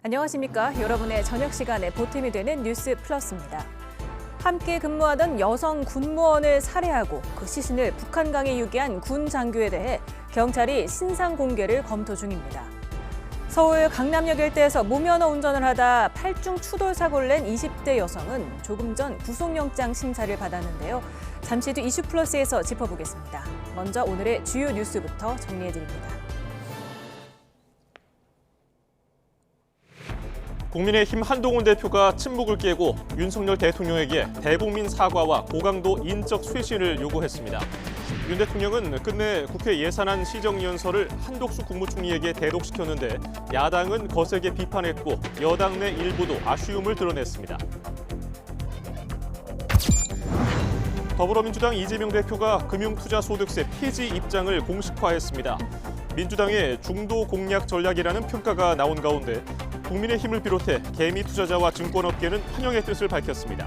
안녕하십니까. 여러분의 저녁 시간에 보탬이 되는 뉴스 플러스입니다. 함께 근무하던 여성 군무원을 살해하고 그 시신을 북한강에 유기한 군 장교에 대해 경찰이 신상 공개를 검토 중입니다. 서울 강남역 일대에서 무면허 운전을 하다 팔중 추돌 사고를 낸 20대 여성은 조금 전 구속영장 심사를 받았는데요. 잠시 뒤 이슈 플러스에서 짚어보겠습니다. 먼저 오늘의 주요 뉴스부터 정리해드립니다. 국민의힘 한동훈 대표가 침묵을 깨고 윤석열 대통령에게 대국민 사과와 고강도 인적 쇄신을 요구했습니다. 윤 대통령은 끝내 국회 예산안 시정연설을 한독수 국무총리에게 대독시켰는데 야당은 거세게 비판했고 여당 내 일부도 아쉬움을 드러냈습니다. 더불어민주당 이재명 대표가 금융투자소득세 폐지 입장을 공식화했습니다. 민주당의 중도 공략 전략이라는 평가가 나온 가운데 국민의힘을 비롯해 개미 투자자와 증권업계는 환영의 뜻을 밝혔습니다.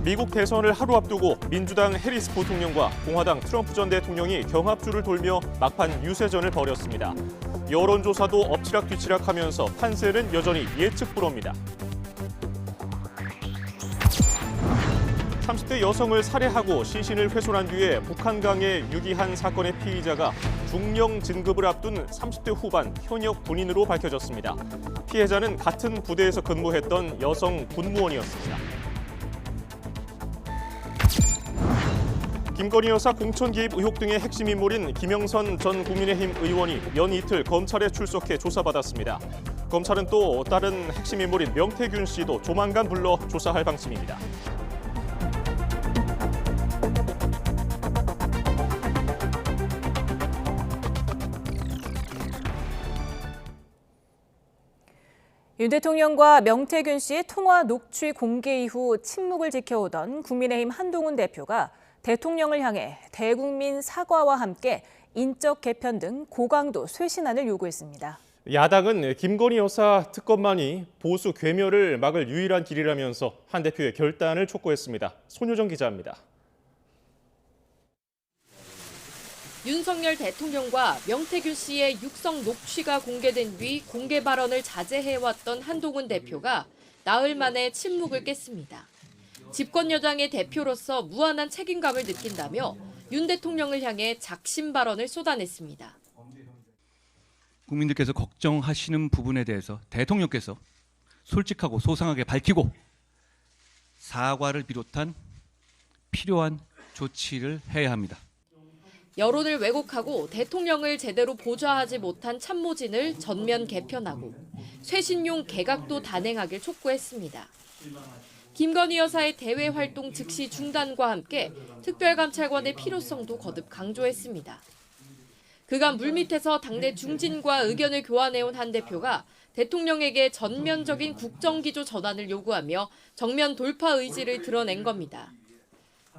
미국 대선을 하루 앞두고 민주당 해리스 부통령과 공화당 트럼프 전 대통령이 경합주를 돌며 막판 유세전을 벌였습니다. 여론조사도 엎치락뒤치락하면서 판세는 여전히 예측 불허입니다. 30대 여성을 살해하고 시신을 훼손한 뒤에 북한강에 유기한 사건의 피의자가 중령 진급을 앞둔 30대 후반 현역 군인으로 밝혀졌습니다. 피해자는 같은 부대에서 근무했던 여성 군무원이었습니다. 김건희 여사 공천 개입 의혹 등의 핵심 인물인 김영선 전 국민의힘 의원이 연 이틀 검찰에 출석해 조사받았습니다. 검찰은 또 다른 핵심 인물인 명태균 씨도 조만간 불러 조사할 방침입니다. 윤 대통령과 명태균 씨의 통화 녹취 공개 이후 침묵을 지켜오던 국민의힘 한동훈 대표가 대통령을 향해 대국민 사과와 함께 인적 개편 등 고강도 쇄신안을 요구했습니다. 야당은 김건희 여사 특검만이 보수 괴멸을 막을 유일한 길이라면서 한 대표의 결단을 촉구했습니다. 손효정 기자입니다. 윤석열 대통령과 명태균 씨의 육성 녹취가 공개된 뒤 공개 발언을 자제해왔던 한동훈 대표가 나흘 만에 침묵을 깼습니다. 집권 여당의 대표로서 무한한 책임감을 느낀다며 윤 대통령을 향해 작심 발언을 쏟아냈습니다. 국민들께서 걱정하시는 부분에 대해서 대통령께서 솔직하고 소상하게 밝히고 사과를 비롯한 필요한 조치를 해야 합니다. 여론을 왜곡하고 대통령을 제대로 보좌하지 못한 참모진을 전면 개편하고 쇄신용 개각도 단행하길 촉구했습니다. 김건희 여사의 대외 활동 즉시 중단과 함께 특별감찰관의 필요성도 거듭 강조했습니다. 그간 물밑에서 당내 중진과 의견을 교환해온 한 대표가 대통령에게 전면적인 국정기조 전환을 요구하며 정면 돌파 의지를 드러낸 겁니다.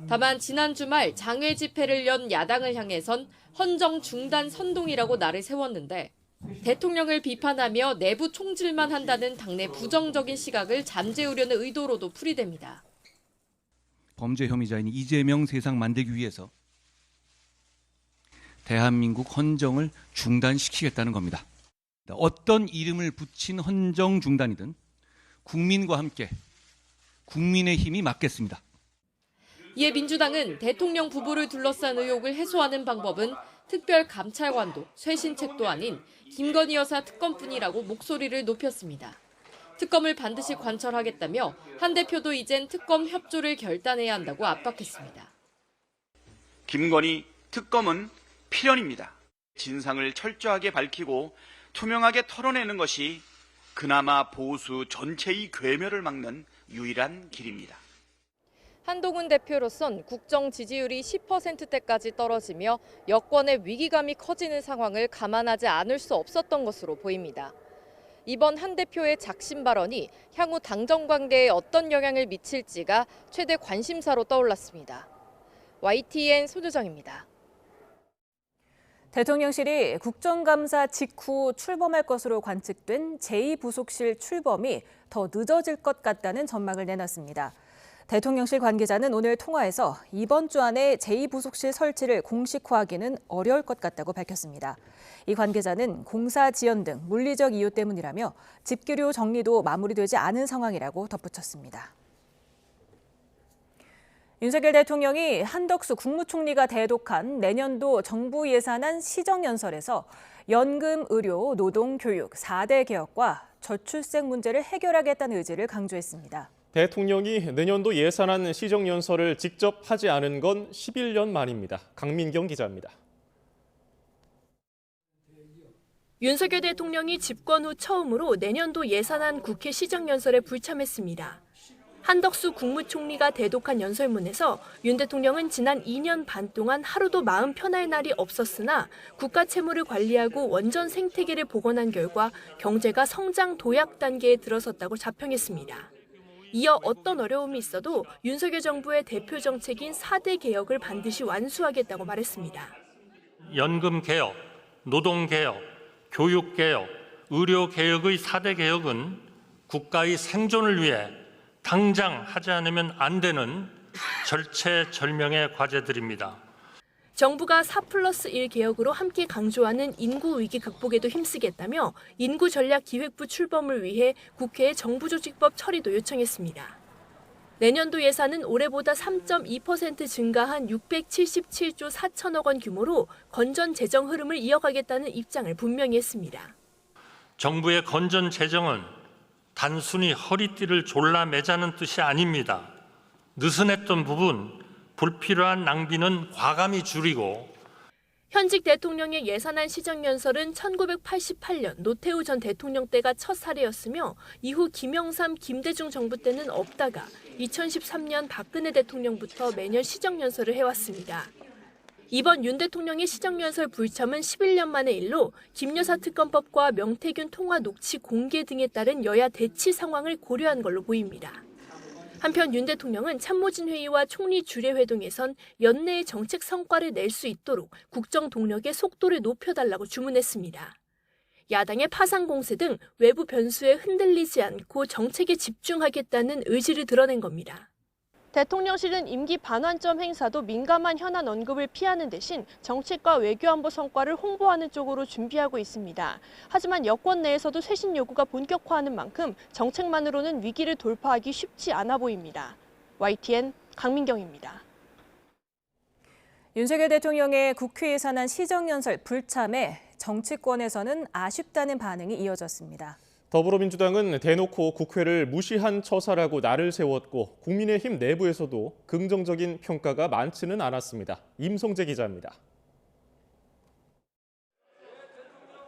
다만 지난 주말 장외 집회를 연 야당을 향해선 헌정 중단 선동이라고 날을 세웠는데 대통령을 비판하며 내부 총질만 한다는 당내 부정적인 시각을 잠재우려는 의도로도 풀이됩니다. 범죄 혐의자인 이재명 세상 만들기 위해서 대한민국 헌정을 중단시키겠다는 겁니다. 어떤 이름을 붙인 헌정 중단이든 국민과 함께 국민의 힘이 맡겠습니다. 이에 민주당은 대통령 부부를 둘러싼 의혹을 해소하는 방법은 특별감찰관도 쇄신책도 아닌 김건희 여사 특검뿐이라고 목소리를 높였습니다. 특검을 반드시 관철하겠다며 한 대표도 이젠 특검 협조를 결단해야 한다고 압박했습니다. 김건희 특검은 필연입니다. 진상을 철저하게 밝히고 투명하게 털어내는 것이 그나마 보수 전체의 괴멸을 막는 유일한 길입니다. 한동훈 대표로선 국정 지지율이 10%대까지 떨어지며 여권의 위기감이 커지는 상황을 감안하지 않을 수 없었던 것으로 보입니다. 이번 한 대표의 작심 발언이 향후 당정 관계에 어떤 영향을 미칠지가 최대 관심사로 떠올랐습니다. YTN 손효정입니다. 대통령실이 국정감사 직후 출범할 것으로 관측된 제2부속실 출범이 더 늦어질 것 같다는 전망을 내놨습니다. 대통령실 관계자는 오늘 통화에서 이번 주 안에 제2부속실 설치를 공식화하기는 어려울 것 같다고 밝혔습니다. 이 관계자는 공사 지연 등 물리적 이유 때문이라며 집기류 정리도 마무리되지 않은 상황이라고 덧붙였습니다. 윤석열 대통령이 한덕수 국무총리가 대독한 내년도 정부 예산안 시정연설에서 연금, 의료, 노동, 교육 4대 개혁과 저출생 문제를 해결하겠다는 의지를 강조했습니다. 대통령이 내년도 예산안 시정연설을 직접 하지 않은 건 11년 만입니다. 강민경 기자입니다. 윤석열 대통령이 집권 후 처음으로 내년도 예산안 국회 시정연설에 불참했습니다. 한덕수 국무총리가 대독한 연설문에서 윤 대통령은 지난 2년 반 동안 하루도 마음 편할 날이 없었으나 국가 채무를 관리하고 원전 생태계를 복원한 결과 경제가 성장 도약 단계에 들어섰다고 자평했습니다. 이어 어떤 어려움이 있어도 윤석열 정부의 대표 정책인 4대 개혁을 반드시 완수하겠다고 말했습니다. 연금 개혁, 노동 개혁, 교육 개혁, 의료 개혁의 4대 개혁은 국가의 생존을 위해 당장 하지 않으면 안 되는 절체절명의 과제들입니다. 정부가 4+1 개혁으로 함께 강조하는 인구 위기 극복에도 힘쓰겠다며 인구전략기획부 출범을 위해 국회에 정부조직법 처리도 요청했습니다. 내년도 예산은 올해보다 3.2% 증가한 677조 4천억 원 규모로 건전 재정 흐름을 이어가겠다는 입장을 분명히 했습니다. 정부의 건전 재정은 단순히 허리띠를 졸라 매자는 뜻이 아닙니다. 느슨했던 부분, 불필요한 낭비는 과감히 줄이고. 현직 대통령의 예산안 시정연설은 1988년 노태우 전 대통령 때가 첫 사례였으며 이후 김영삼, 김대중 정부 때는 없다가 2013년 박근혜 대통령부터 매년 시정연설을 해왔습니다. 이번 윤 대통령의 시정연설 불참은 11년 만의 일로 김여사 특검법과 명태균 통화 녹취 공개 등에 따른 여야 대치 상황을 고려한 걸로 보입니다. 한편 윤 대통령은 참모진 회의와 총리 주례 회동에선 연내의 정책 성과를 낼 수 있도록 국정 동력의 속도를 높여달라고 주문했습니다. 야당의 파상 공세 등 외부 변수에 흔들리지 않고 정책에 집중하겠다는 의지를 드러낸 겁니다. 대통령실은 임기 반환점 행사도 민감한 현안 언급을 피하는 대신 정책과 외교안보 성과를 홍보하는 쪽으로 준비하고 있습니다. 하지만 여권 내에서도 쇄신 요구가 본격화하는 만큼 정책만으로는 위기를 돌파하기 쉽지 않아 보입니다. YTN 강민경입니다. 윤석열 대통령의 국회 예산안 시정연설 불참에 정치권에서는 아쉽다는 반응이 이어졌습니다. 더불어민주당은 대놓고 국회를 무시한 처사라고 날을 세웠고 국민의힘 내부에서도 긍정적인 평가가 많지는 않았습니다. 임성재 기자입니다.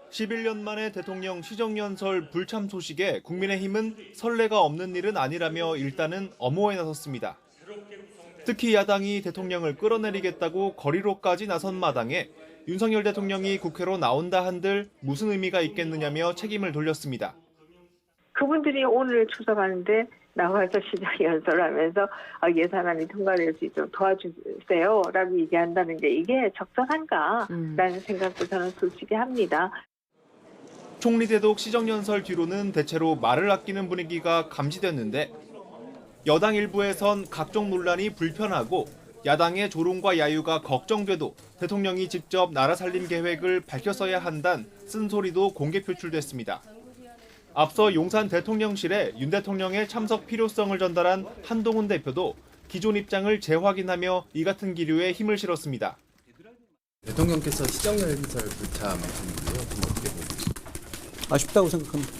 11년 만에 대통령 시정연설 불참 소식에 국민의힘은 설레가 없는 일은 아니라며 일단은 엄호에 나섰습니다. 특히 야당이 대통령을 끌어내리겠다고 거리로까지 나선 마당에 윤석열 대통령이 국회로 나온다 한들 무슨 의미가 있겠느냐며 책임을 돌렸습니다. 그분들이 오늘 추석하는데 나와서 시정연설하면서 예산안이 통과될 수 있도록 도와주세요라고 얘기한다는 게 이게 적절한가라는 생각도 저는 솔직히 합니다. 총리 대독 시정연설 뒤로는 대체로 말을 아끼는 분위기가 감지됐는데 여당 일부에선 각종 논란이 불편하고 야당의 조롱과 야유가 걱정돼도 대통령이 직접 나라 살림 계획을 밝혔어야 한다는 쓴소리도 공개 표출됐습니다. 앞서 용산 대통령실에 윤 대통령의 참석 필요성을 전달한 한동훈 대표도 기존 입장을 재확인하며 이 같은 기류에 힘을 실었습니다. 대통령께서 시정연설 불참 말씀이고요. 어떻게 보세요? 아쉽다고 생각합니다.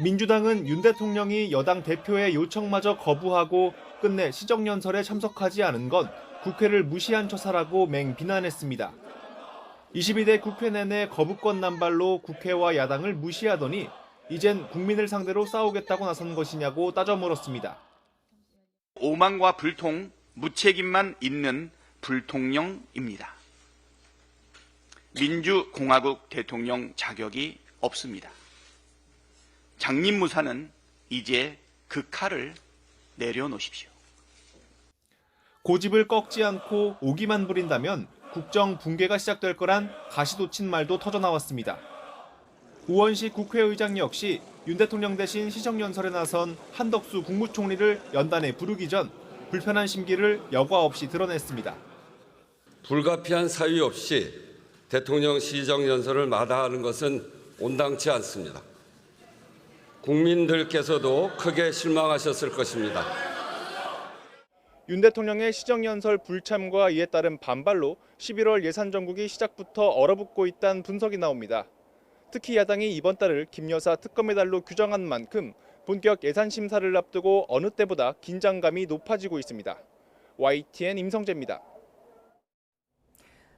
민주당은 윤 대통령이 여당 대표의 요청마저 거부하고 끝내 시정연설에 참석하지 않은 건 국회를 무시한 처사라고 맹비난했습니다. 22대 국회 내내 거부권 남발로 국회와 야당을 무시하더니 이젠 국민을 상대로 싸우겠다고 나선 것이냐고 따져 물었습니다. 오만과 불통, 무책임만 있는 불통령입니다. 민주공화국 대통령 자격이 없습니다. 장님무사는 이제 그 칼을 내려놓으십시오. 고집을 꺾지 않고 오기만 부린다면 국정 붕괴가 시작될 거란 가시돋친 말도 터져나왔습니다. 우원식 국회의장 역시 윤 대통령 대신 시정연설에 나선 한덕수 국무총리를 연단에 부르기 전 불편한 심기를 여과 없이 드러냈습니다. 불가피한 사유 없이 대통령 시정연설을 마다하는 것은 온당치 않습니다. 국민들께서도 크게 실망하셨을 것입니다. 윤 대통령의 시정연설 불참과 이에 따른 반발로 11월 예산 정국이 시작부터 얼어붙고 있다는 분석이 나옵니다. 특히 야당이 이번 달을 김 여사 특검의 달로 규정한 만큼 본격 예산 심사를 앞두고 어느 때보다 긴장감이 높아지고 있습니다. YTN 임성재입니다.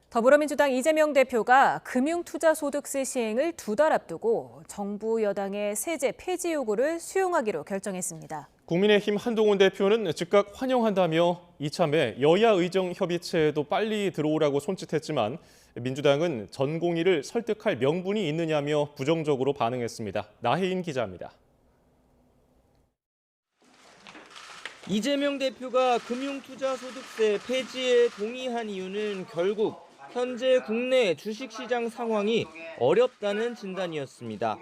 더불어민주당 이재명 대표가 금융투자소득세 시행을 2달 앞두고 정부 여당의 세제 폐지 요구를 수용하기로 결정했습니다. 국민의힘 한동훈 대표는 즉각 환영한다며 이참에 여야 의정 협의체에도 빨리 들어오라고 손짓했지만 민주당은 전공의를 설득할 명분이 있느냐며 부정적으로 반응했습니다. 나혜인 기자입니다. 이재명 대표가 금융투자소득세 폐지에 동의한 이유는 결국 현재 국내 주식시장 상황이 어렵다는 진단이었습니다.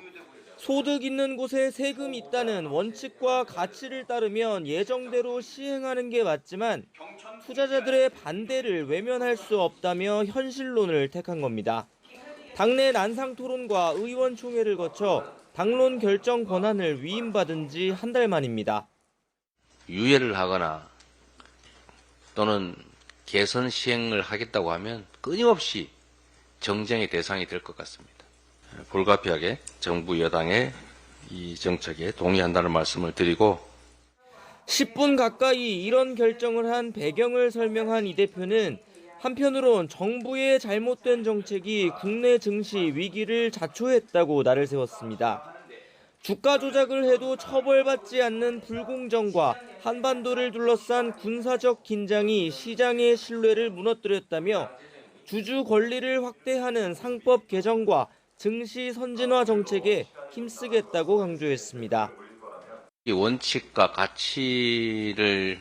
소득 있는 곳에 세금 있다는 원칙과 가치를 따르면 예정대로 시행하는 게 맞지만 투자자들의 반대를 외면할 수 없다며 현실론을 택한 겁니다. 당내 난상토론과 의원총회를 거쳐 당론 결정 권한을 위임받은 지 한 달 만입니다. 유예를 하거나 또는 개선 시행을 하겠다고 하면 끊임없이 정쟁의 대상이 될 것 같습니다. 불가피하게 정부 여당의 이 정책에 동의한다는 말씀을 드리고 10분 가까이 이런 결정을 한 배경을 설명한 이 대표는 한편으론 정부의 잘못된 정책이 국내 증시 위기를 자초했다고 날을 세웠습니다. 주가 조작을 해도 처벌받지 않는 불공정과 한반도를 둘러싼 군사적 긴장이 시장의 신뢰를 무너뜨렸다며 주주 권리를 확대하는 상법 개정과 증시 선진화 정책에 힘쓰겠다고 강조했습니다. 이 원칙과 가치를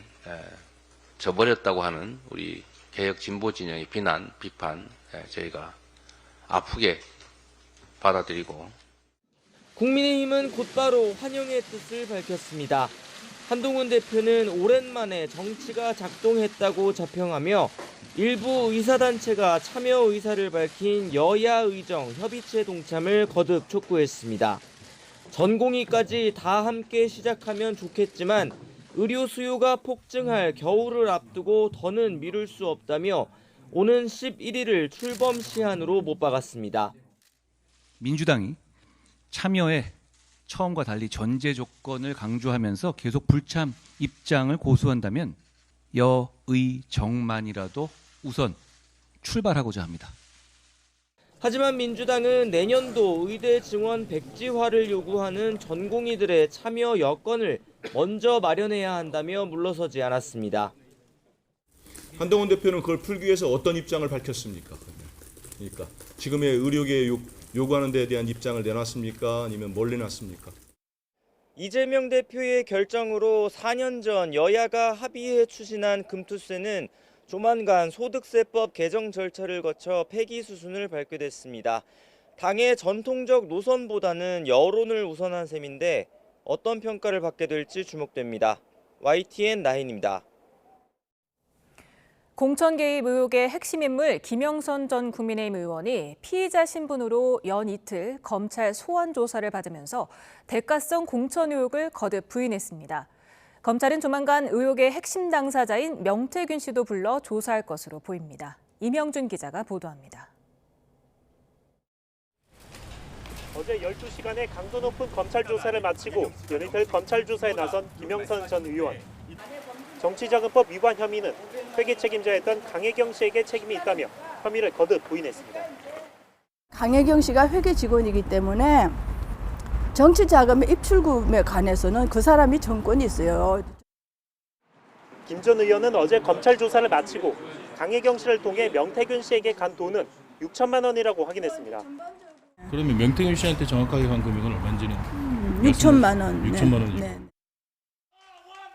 저버렸다고 하는 우리 개혁 진보 진영의 비난, 비판 저희가 아프게 받아들이고 국민의힘은 곧바로 환영의 뜻을 밝혔습니다. 한동훈 대표는 오랜만에 정치가 작동했다고 자평하며 일부 의사단체가 참여 의사를 밝힌 여야 의정 협의체 동참을 거듭 촉구했습니다. 전공의까지 다 함께 시작하면 좋겠지만 의료 수요가 폭증할 겨울을 앞두고 더는 미룰 수 없다며 오는 11일을 출범 시한으로 못 박았습니다. 민주당이 참여에 처음과 달리 전제 조건을 강조하면서 계속 불참 입장을 고수한다면 여의정만이라도 우선 출발하고자 합니다. 하지만 민주당은 내년도 의대 증원 백지화를 요구하는 전공의들의 참여 여건을 먼저 마련해야 한다며 물러서지 않았습니다. 한동훈 대표는 그걸 풀기 위해서 어떤 입장을 밝혔습니까? 그러니까 지금의 의료계에 요구하는 데에 대한 입장을 내놨습니까? 아니면 뭘 내놨습니까? 이재명 대표의 결정으로 4년 전 여야가 합의해 추진한 금투세는 조만간 소득세법 개정 절차를 거쳐 폐기 수순을 밟게 됐습니다. 당의 전통적 노선보다는 여론을 우선한 셈인데 어떤 평가를 받게 될지 주목됩니다. YTN 나인입니다. 공천 개입 의혹의 핵심 인물 김영선 전 국민의힘 의원이 피의자 신분으로 연 이틀 검찰 소환 조사를 받으면서 대가성 공천 의혹을 거듭 부인했습니다. 검찰은 조만간 의혹의 핵심 당사자인 명태균 씨도 불러 조사할 것으로 보입니다. 이명준 기자가 보도합니다. 어제 12시간의 강도 높은 검찰 조사를 마치고 연이틀 검찰 조사에 나선 김영선 전 의원. 정치자금법 위반 혐의는 회계 책임자였던 강혜경 씨에게 책임이 있다며 혐의를 거듭 부인했습니다. 강혜경 씨가 회계 직원이기 때문에 정치자금의 입출금에 관해서는 그 사람이 정권이 있어요. 김 전 의원은 어제 검찰 조사를 마치고 강혜경 씨를 통해 명태균 씨에게 간 돈은 6천만 원이라고 확인했습니다. 그러면 명태균 씨한테 정확하게 간 금액은 얼마인지는? 6천만 원. 6천만 원이죠. 네.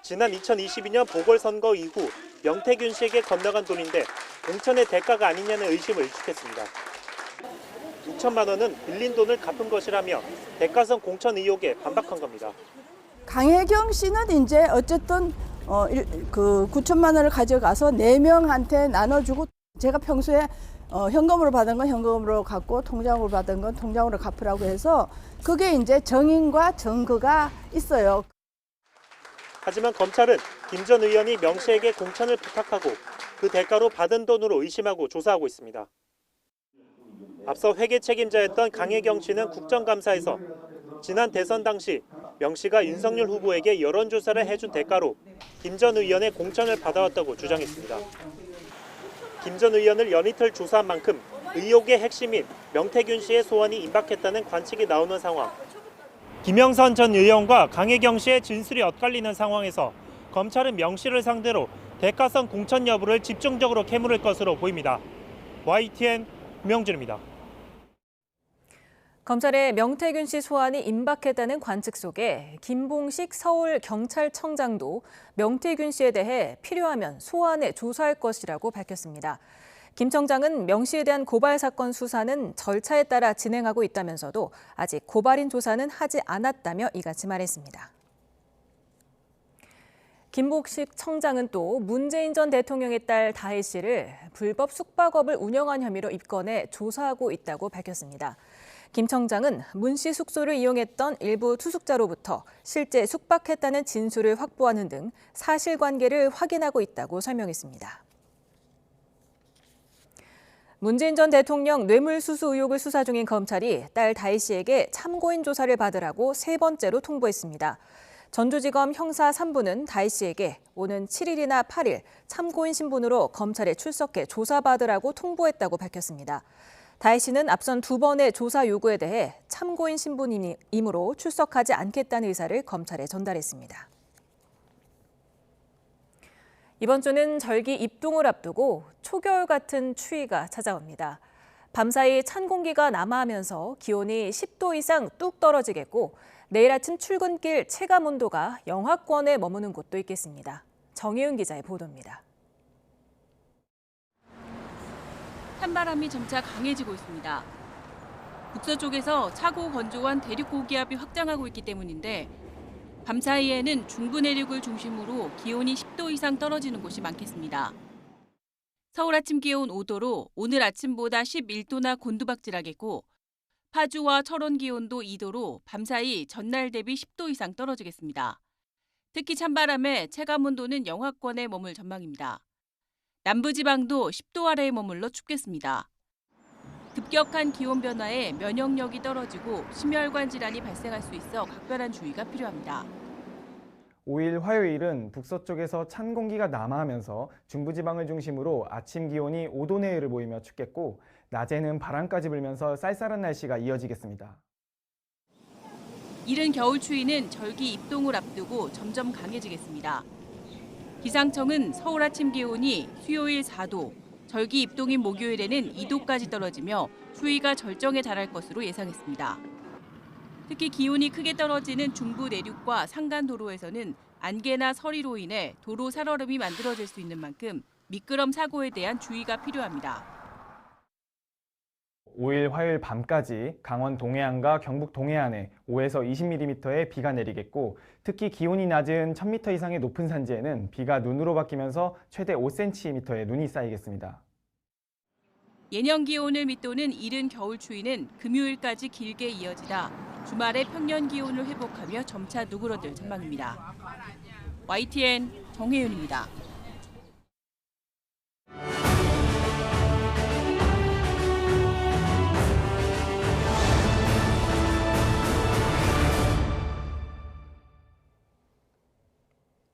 지난 2022년 보궐선거 이후 명태균 씨에게 건너간 돈인데 공천의 대가가 아니냐는 의심을 일축했습니다. 6천만 원은 빌린 돈을 갚은 것이라며 대가성 공천 의혹에 반박한 겁니다. 강혜경 씨는 이제 어쨌든 그 9천만 원을 가져가서 4명한테 나눠주고 제가 평소에 현금으로 받은 건 현금으로 갚고 통장으로 받은 건 통장으로 갚으라고 해서 그게 이제 정인과 증거가 있어요. 하지만 검찰은 김 전 의원이 명 씨에게 공천을 부탁하고 그 대가로 받은 돈으로 의심하고 조사하고 있습니다. 앞서 회계 책임자였던 강혜경 씨는 국정감사에서 지난 대선 당시 명 씨가 윤석열 후보에게 여론조사를 해준 대가로 김 전 의원의 공천을 받아왔다고 주장했습니다. 김 전 의원을 연이틀 조사한 만큼 의혹의 핵심인 명태균 씨의 소환이 임박했다는 관측이 나오는 상황. 김영선 전 의원과 강혜경 씨의 진술이 엇갈리는 상황에서 검찰은 명 씨를 상대로 대가성 공천 여부를 집중적으로 캐물을 것으로 보입니다. YTN 명준입니다. 검찰의 명태균 씨 소환이 임박했다는 관측 속에 김봉식 서울경찰청장도 명태균 씨에 대해 필요하면 소환해 조사할 것이라고 밝혔습니다. 김 청장은 명 씨에 대한 고발 사건 수사는 절차에 따라 진행하고 있다면서도 아직 고발인 조사는 하지 않았다며 이같이 말했습니다. 김봉식 청장은 또 문재인 전 대통령의 딸 다혜 씨를 불법 숙박업을 운영한 혐의로 입건해 조사하고 있다고 밝혔습니다. 김 청장은 문 씨 숙소를 이용했던 일부 투숙자로부터 실제 숙박했다는 진술을 확보하는 등 사실관계를 확인하고 있다고 설명했습니다. 문재인 전 대통령 뇌물수수 의혹을 수사 중인 검찰이 딸 다혜 씨에게 참고인 조사를 받으라고 3번째로 통보했습니다. 전주지검 형사 3부는 다혜 씨에게 오는 7일이나 8일 참고인 신분으로 검찰에 출석해 조사받으라고 통보했다고 밝혔습니다. 다혜 씨는 앞선 2번의 조사 요구에 대해 참고인 신분이므로 출석하지 않겠다는 의사를 검찰에 전달했습니다. 이번 주는 절기 입동을 앞두고 초겨울 같은 추위가 찾아옵니다. 밤사이 찬 공기가 남하하면서 기온이 10도 이상 뚝 떨어지겠고 내일 아침 출근길 체감 온도가 영하권에 머무는 곳도 있겠습니다. 정혜은 기자의 보도입니다. 찬바람이 점차 강해지고 있습니다. 북서쪽에서 차고 건조한 대륙 고기압이 확장하고 있기 때문인데 밤사이에는 중부 내륙을 중심으로 기온이 10도 이상 떨어지는 곳이 많겠습니다. 서울 아침 기온 5도로 오늘 아침보다 11도나 곤두박질하겠고 파주와 철원 기온도 2도로 밤사이 전날 대비 10도 이상 떨어지겠습니다. 특히 찬바람에 체감 온도는 영하권에 머물 전망입니다. 남부지방도 10도 아래에 머물러 춥겠습니다. 급격한 기온 변화에 면역력이 떨어지고 심혈관 질환이 발생할 수 있어 각별한 주의가 필요합니다. 5일 화요일은 북서쪽에서 찬 공기가 남하하면서 중부지방을 중심으로 아침 기온이 5도 내외를 보이며 춥겠고 낮에는 바람까지 불면서 쌀쌀한 날씨가 이어지겠습니다. 이른 겨울 추위는 절기 입동을 앞두고 점점 강해지겠습니다. 기상청은 서울 아침 기온이 수요일 4도, 절기 입동인 목요일에는 2도까지 떨어지며 추위가 절정에 달할 것으로 예상했습니다. 특히 기온이 크게 떨어지는 중부 내륙과 산간 도로에서는 안개나 서리로 인해 도로 살얼음이 만들어질 수 있는 만큼 미끄럼 사고에 대한 주의가 필요합니다. 5일 화요일 밤까지 강원 동해안과 경북 동해안에 5에서 20mm의 비가 내리겠고 특히 기온이 낮은 1000m 이상의 높은 산지에는 비가 눈으로 바뀌면서 최대 5cm의 눈이 쌓이겠습니다. 예년 기온을 밑도는 이른 겨울 추위는 금요일까지 길게 이어지다 주말에 평년 기온을 회복하며 점차 누그러들 전망입니다. YTN 정혜윤입니다.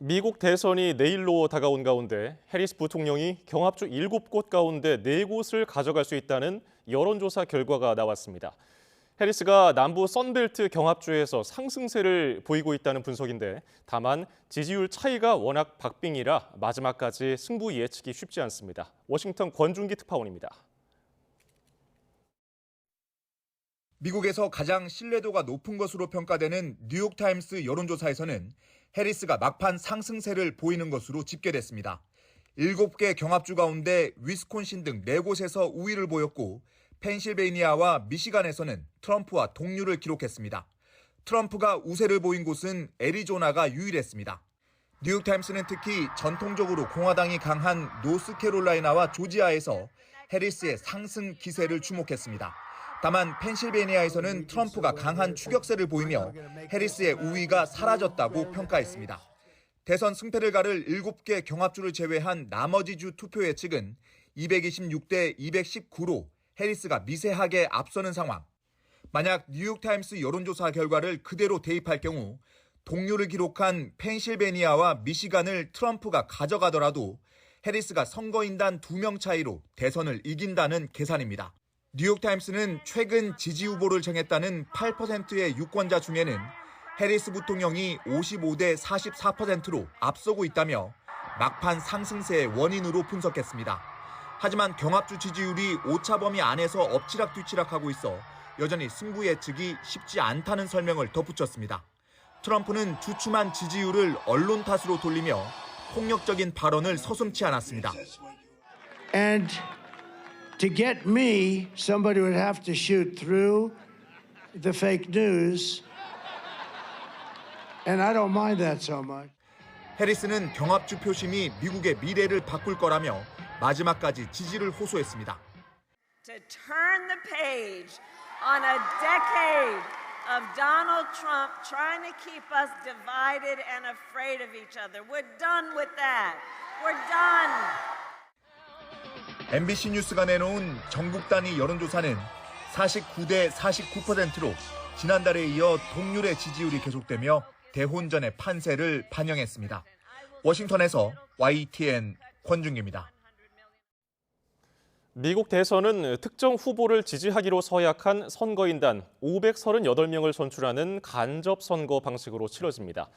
미국 대선이 내일로 다가온 가운데 해리스 부통령이 경합주 7곳 가운데 4곳을 가져갈 수 있다는 여론조사 결과가 나왔습니다. 해리스가 남부 선벨트 경합주에서 상승세를 보이고 있다는 분석인데 다만 지지율 차이가 워낙 박빙이라 마지막까지 승부 예측이 쉽지 않습니다. 워싱턴 권준기 특파원입니다. 미국에서 가장 신뢰도가 높은 것으로 평가되는 뉴욕타임스 여론조사에서는 해리스가 막판 상승세를 보이는 것으로 집계됐습니다. 7개 경합주 가운데 위스콘신 등 4곳에서 우위를 보였고 펜실베이니아와 미시간에서는 트럼프와 동률을 기록했습니다. 트럼프가 우세를 보인 곳은 애리조나가 유일했습니다. 뉴욕타임스는 특히 전통적으로 공화당이 강한 노스캐롤라이나와 조지아에서 해리스의 상승 기세를 주목했습니다. 다만 펜실베이니아에서는 트럼프가 강한 추격세를 보이며 해리스의 우위가 사라졌다고 평가했습니다. 대선 승패를 가를 7개 경합주를 제외한 나머지 주 투표 예측은 226대 219로 해리스가 미세하게 앞서는 상황. 만약 뉴욕타임스 여론조사 결과를 그대로 대입할 경우 동률을 기록한 펜실베니아와 미시간을 트럼프가 가져가더라도 해리스가 선거인단 2명 차이로 대선을 이긴다는 계산입니다. 뉴욕타임스는 최근 지지 후보를 정했다는 8%의 유권자 중에는 해리스 부통령이 55대 44%로 앞서고 있다며 막판 상승세의 원인으로 분석했습니다. 하지만 경합주 지지율이 오차 범위 안에서 엎치락뒤치락하고 있어 여전히 승부 예측이 쉽지 않다는 설명을 덧붙였습니다. 트럼프는 주춤한 지지율을 언론 탓으로 돌리며 폭력적인 발언을 서슴지 않았습니다. And to get me, somebody would have to shoot through the fake news. And I don't mind that so much. 해리스는 경합주 표심이 미국의 미래를 바꿀 거라며 마지막까지 지지를 호소했습니다. To turn the page on a decade of Donald Trump trying to keep us divided and afraid of each other. We're done with that. We're done. MBC 뉴스가 내놓은 전국 단위 여론조사는 49대 49%로 지난달에 이어 동률의 지지율이 계속되며 대혼전의 판세를 반영했습니다. 워싱턴에서 YTN 권준기입니다. 미국 대선은 특정 후보를 지지하기로 서약한 선거인단 538명을 선출하는 간접 선거 방식으로 치러집니다.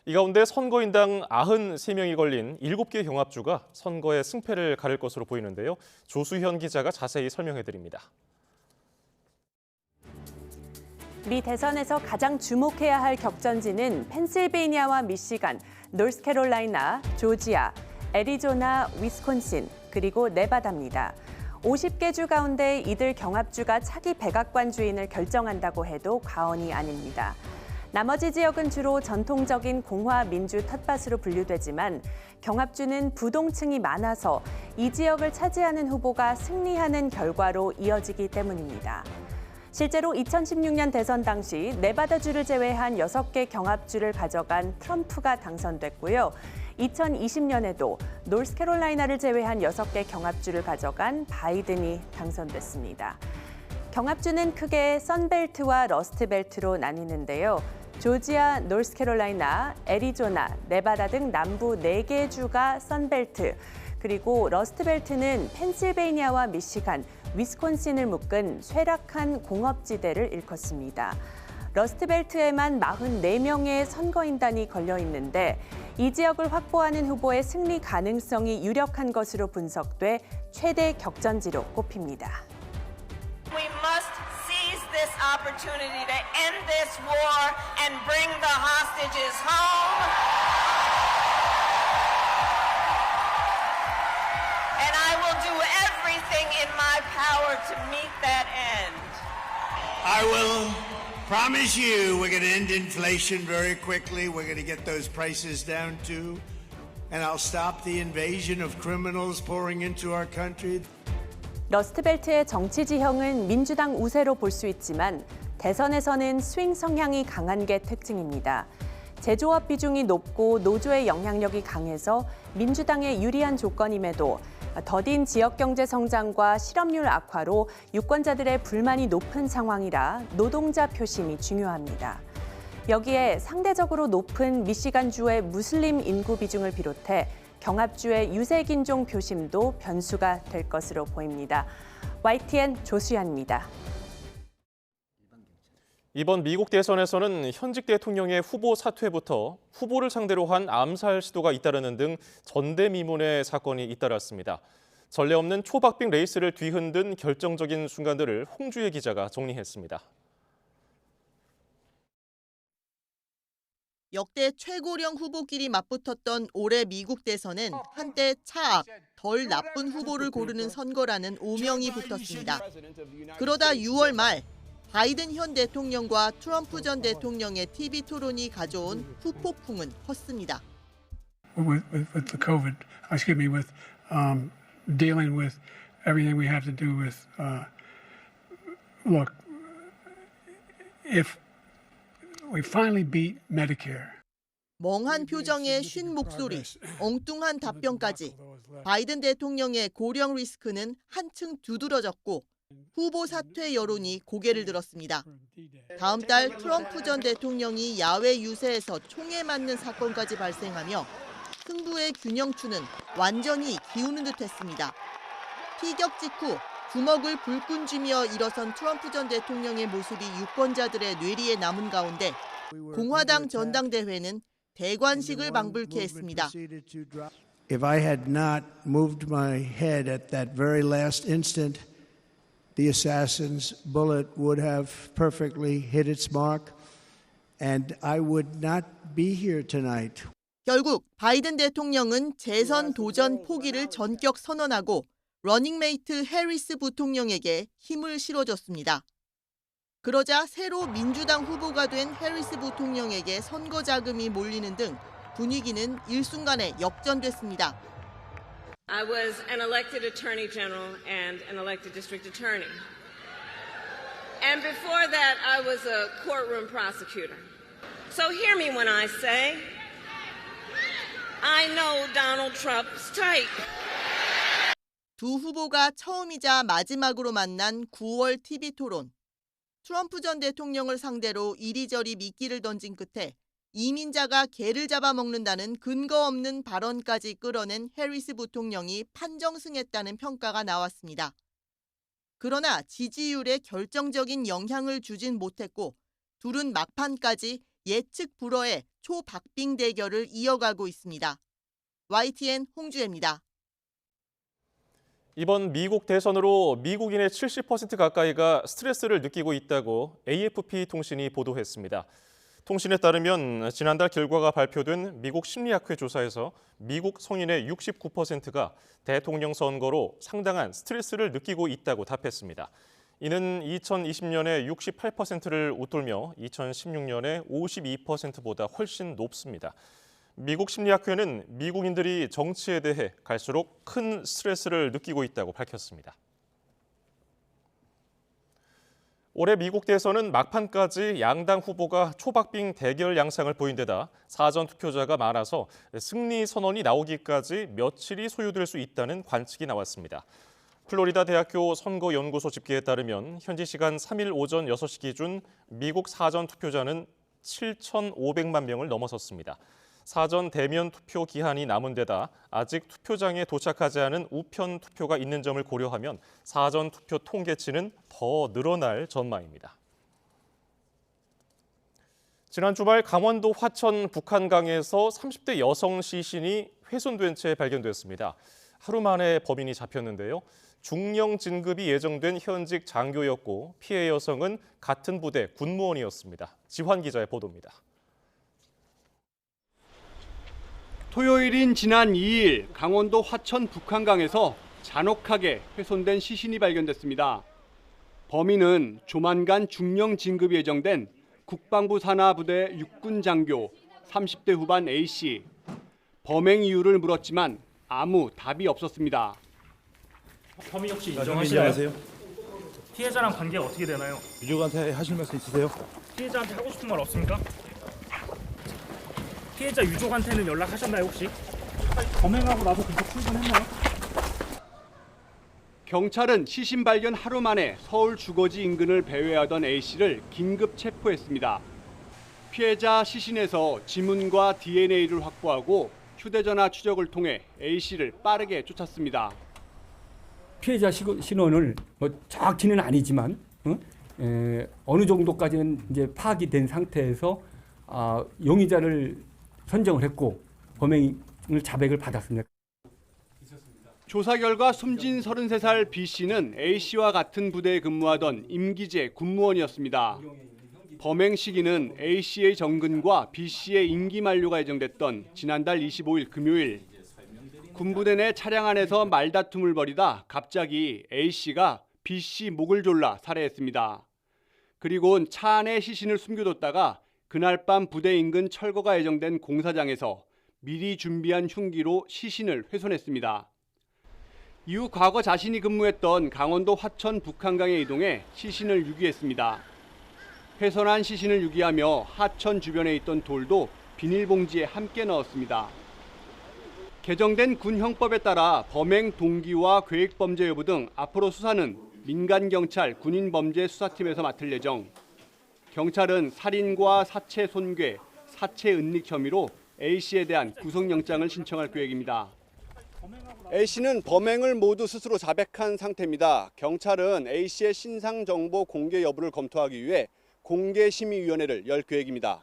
이 가운데 선거인당 93명이 걸린 7개 경합주가 선거의 승패를 가릴 것으로 보이는데요. 조수현 기자가 자세히 설명해드립니다. 미 대선에서 가장 주목해야 할 격전지는 펜실베이니아와 미시간, 노스캐롤라이나, 조지아, 애리조나, 위스콘신, 그리고 네바다입니다. 50개 주 가운데 이들 경합주가 차기 백악관 주인을 결정한다고 해도 과언이 아닙니다. 나머지 지역은 주로 전통적인 공화 민주 텃밭으로 분류되지만 경합주는 부동층이 많아서 이 지역을 차지하는 후보가 승리하는 결과로 이어지기 때문입니다. 실제로 2016년 대선 당시 네바다주를 제외한 6개 경합주를 가져간 트럼프가 당선됐고요. 2020년에도 노스캐롤라이나를 제외한 6개 경합주를 가져간 바이든이 당선됐습니다. 경합주는 크게 선벨트와 러스트벨트로 나뉘는데요. 조지아, 노스캐롤라이나, 애리조나, 네바다 등 남부 4개 주가 선벨트, 그리고 러스트벨트는 펜실베이니아와 미시간, 위스콘신을 묶은 쇠락한 공업지대를 일컫습니다. 러스트벨트에만 44명의 선거인단이 걸려 있는데 이 지역을 확보하는 후보의 승리 가능성이 유력한 것으로 분석돼 최대 격전지로 꼽힙니다. We must seize this opportunity to end this war and bring the hostages home. And I will do everything in my power to meet that end. I will promise you we're going to end inflation very quickly. We're going to get those prices down too. And I'll stop the invasion of criminals pouring into our country. 러스트벨트의 정치 지형은 민주당 우세로 볼 수 있지만 대선에서는 스윙 성향이 강한 게 특징입니다. 제조업 비중이 높고 노조의 영향력이 강해서 민주당에 유리한 조건임에도 더딘 지역 경제 성장과 실업률 악화로 유권자들의 불만이 높은 상황이라 노동자 표심이 중요합니다. 여기에 상대적으로 높은 미시간주의 무슬림 인구 비중을 비롯해 경합주의 유색인종 표심도 변수가 될 것으로 보입니다. YTN 조수연입니다. 이번 미국 대선에서는 현직 대통령의 후보 사퇴부터 후보를 상대로 한 암살 시도가 잇따르는 등 전대미문의 사건이 잇따랐습니다. 전례 없는 초박빙 레이스를 뒤흔든 결정적인 순간들을 홍주혜 기자가 정리했습니다. 역대 최고령 후보끼리 맞붙었던 올해 미국 대선은 한때 차악, 덜 나쁜 후보를 고르는 선거라는 오명이 붙었습니다. 그러다 6월 말 바이든 현 대통령과 트럼프 전 대통령의 TV 토론이 가져온 후폭풍은 컸습니다. With the COVID, with dealing with everything we have to do with, look, if we finally beat Medicare. 멍한 표정에 쉰 목소리, 엉뚱한 답변까지 바이든 대통령의 고령 리스크는 한층 두드러졌고 후보 사퇴 여론이 고개를 들었습니다. 다음 달 트럼프 전 대통령이 야외 유세에서 총에 맞는 사건까지 발생하며 승부의 균형추는 완전히 기우는 듯했습니다. 피격 직후 주먹을 불끈 쥐며 일어선 트럼프 전 대통령의 모습이 유권자들의 뇌리에 남은 가운데 공화당 전당대회는 대관식을 방불케 했습니다. If I had not moved my head at that very last instant, the assassin's bullet would have perfectly hit its mark, and I would not be here tonight. 결국 바이든 대통령은 재선 도전 포기를 전격 선언하고 러닝메이트 해리스 부통령에게 힘을 실어줬습니다. 그러자 새로 민주당 후보가 된 해리스 부통령에게 선거 자금이 몰리는 등 분위기는 일순간에 역전됐습니다. I was an elected attorney general and an elected district attorney. And before that, I was a courtroom prosecutor. So hear me when I say, I know Donald Trump's type. 두 후보가 처음이자 마지막으로 만난 9월 TV 토론. 트럼프 전 대통령을 상대로 이리저리 미끼를 던진 끝에 이민자가 개를 잡아먹는다는 근거 없는 발언까지 끌어낸 해리스 부통령이 판정승했다는 평가가 나왔습니다. 그러나 지지율에 결정적인 영향을 주진 못했고 둘은 막판까지 예측 불허의 초박빙 대결을 이어가고 있습니다. YTN 홍주혜입니다. 이번 미국 대선으로 미국인의 70% 가까이가 스트레스를 느끼고 있다고 AFP 통신이 보도했습니다. 통신에 따르면 지난달 결과가 발표된 미국 심리학회 조사에서 미국 성인의 69%가 대통령 선거로 상당한 스트레스를 느끼고 있다고 답했습니다. 이는 2020년에 68%를 웃돌며 2016년에 52%보다 훨씬 높습니다. 미국 심리학회는 미국인들이 정치에 대해 갈수록 큰 스트레스를 느끼고 있다고 밝혔습니다. 올해 미국 대선은 막판까지 양당 후보가 초박빙 대결 양상을 보인 데다 사전 투표자가 많아서 승리 선언이 나오기까지 며칠이 소요될 수 있다는 관측이 나왔습니다. 플로리다 대학교 선거연구소 집계에 따르면 현지 시간 3일 오전 6시 기준 미국 사전 투표자는 7,500만 명을 넘어섰습니다. 사전 대면 투표 기한이 남은 데다 아직 투표장에 도착하지 않은 우편 투표가 있는 점을 고려하면 사전 투표 통계치는 더 늘어날 전망입니다. 지난 주말 강원도 화천 북한강에서 30대 여성 시신이 훼손된 채 발견됐습니다. 하루 만에 범인이 잡혔는데요. 중령 진급이 예정된 현직 장교였고 피해 여성은 같은 부대 군무원이었습니다. 지환 기자의 보도입니다. 토요일인 지난 2일 강원도 화천 북한강에서 잔혹하게 훼손된 시신이 발견됐습니다. 범인은 조만간 중령 진급이 예정된 국방부 산하부대 육군 장교 30대 후반 A씨. 범행 이유를 물었지만 아무 답이 없었습니다. 혐의 혹시 인정하시나요? 피해자랑 관계가 어떻게 되나요? 유족한테 하실 말씀 있으세요? 피해자한테 하고 싶은 말 없습니까? 피해자 유족한테는 연락하셨나요 혹시? 범행하고 나서 근처 출근했나요? 경찰은 시신 발견 하루 만에 서울 주거지 인근을 배회하던 A씨를 긴급 체포했습니다. 피해자 시신에서 지문과 DNA를 확보하고 휴대전화 추적을 통해 A씨를 빠르게 쫓았습니다. 피해자 신원을 정확히는 아니지만 어느 정도까지는 이제 파악이 된 상태에서 용의자를 선정을 했고 범행을 자백을 받았습니다. 조사 결과 숨진 33살 B씨는 A씨와 같은 부대에 근무하던 임기제 군무원이었습니다. 범행 시기는 A씨의 정근과 B씨의 임기 만료가 예정됐던 지난달 25일 금요일 군부대 내 차량 안에서 말다툼을 벌이다 갑자기 A씨가 B씨 목을 졸라 살해했습니다. 그리고는 차 안에 시신을 숨겨뒀다가 그날 밤 부대 인근 철거가 예정된 공사장에서 미리 준비한 흉기로 시신을 훼손했습니다. 이후 과거 자신이 근무했던 강원도 화천 북한강에 이동해 시신을 유기했습니다. 훼손한 시신을 유기하며 하천 주변에 있던 돌도 비닐봉지에 함께 넣었습니다. 개정된 군형법에 따라 범행 동기와 계획범죄 여부 등 앞으로 수사는 민간경찰 군인범죄수사팀에서 맡을 예정. 경찰은 살인과 사체 손괴, 사체 은닉 혐의로 A씨에 대한 구속영장을 신청할 계획입니다. A씨는 범행을 모두 스스로 자백한 상태입니다. 경찰은 A씨의 신상 정보 공개 여부를 검토하기 위해 공개심의위원회를 열 계획입니다.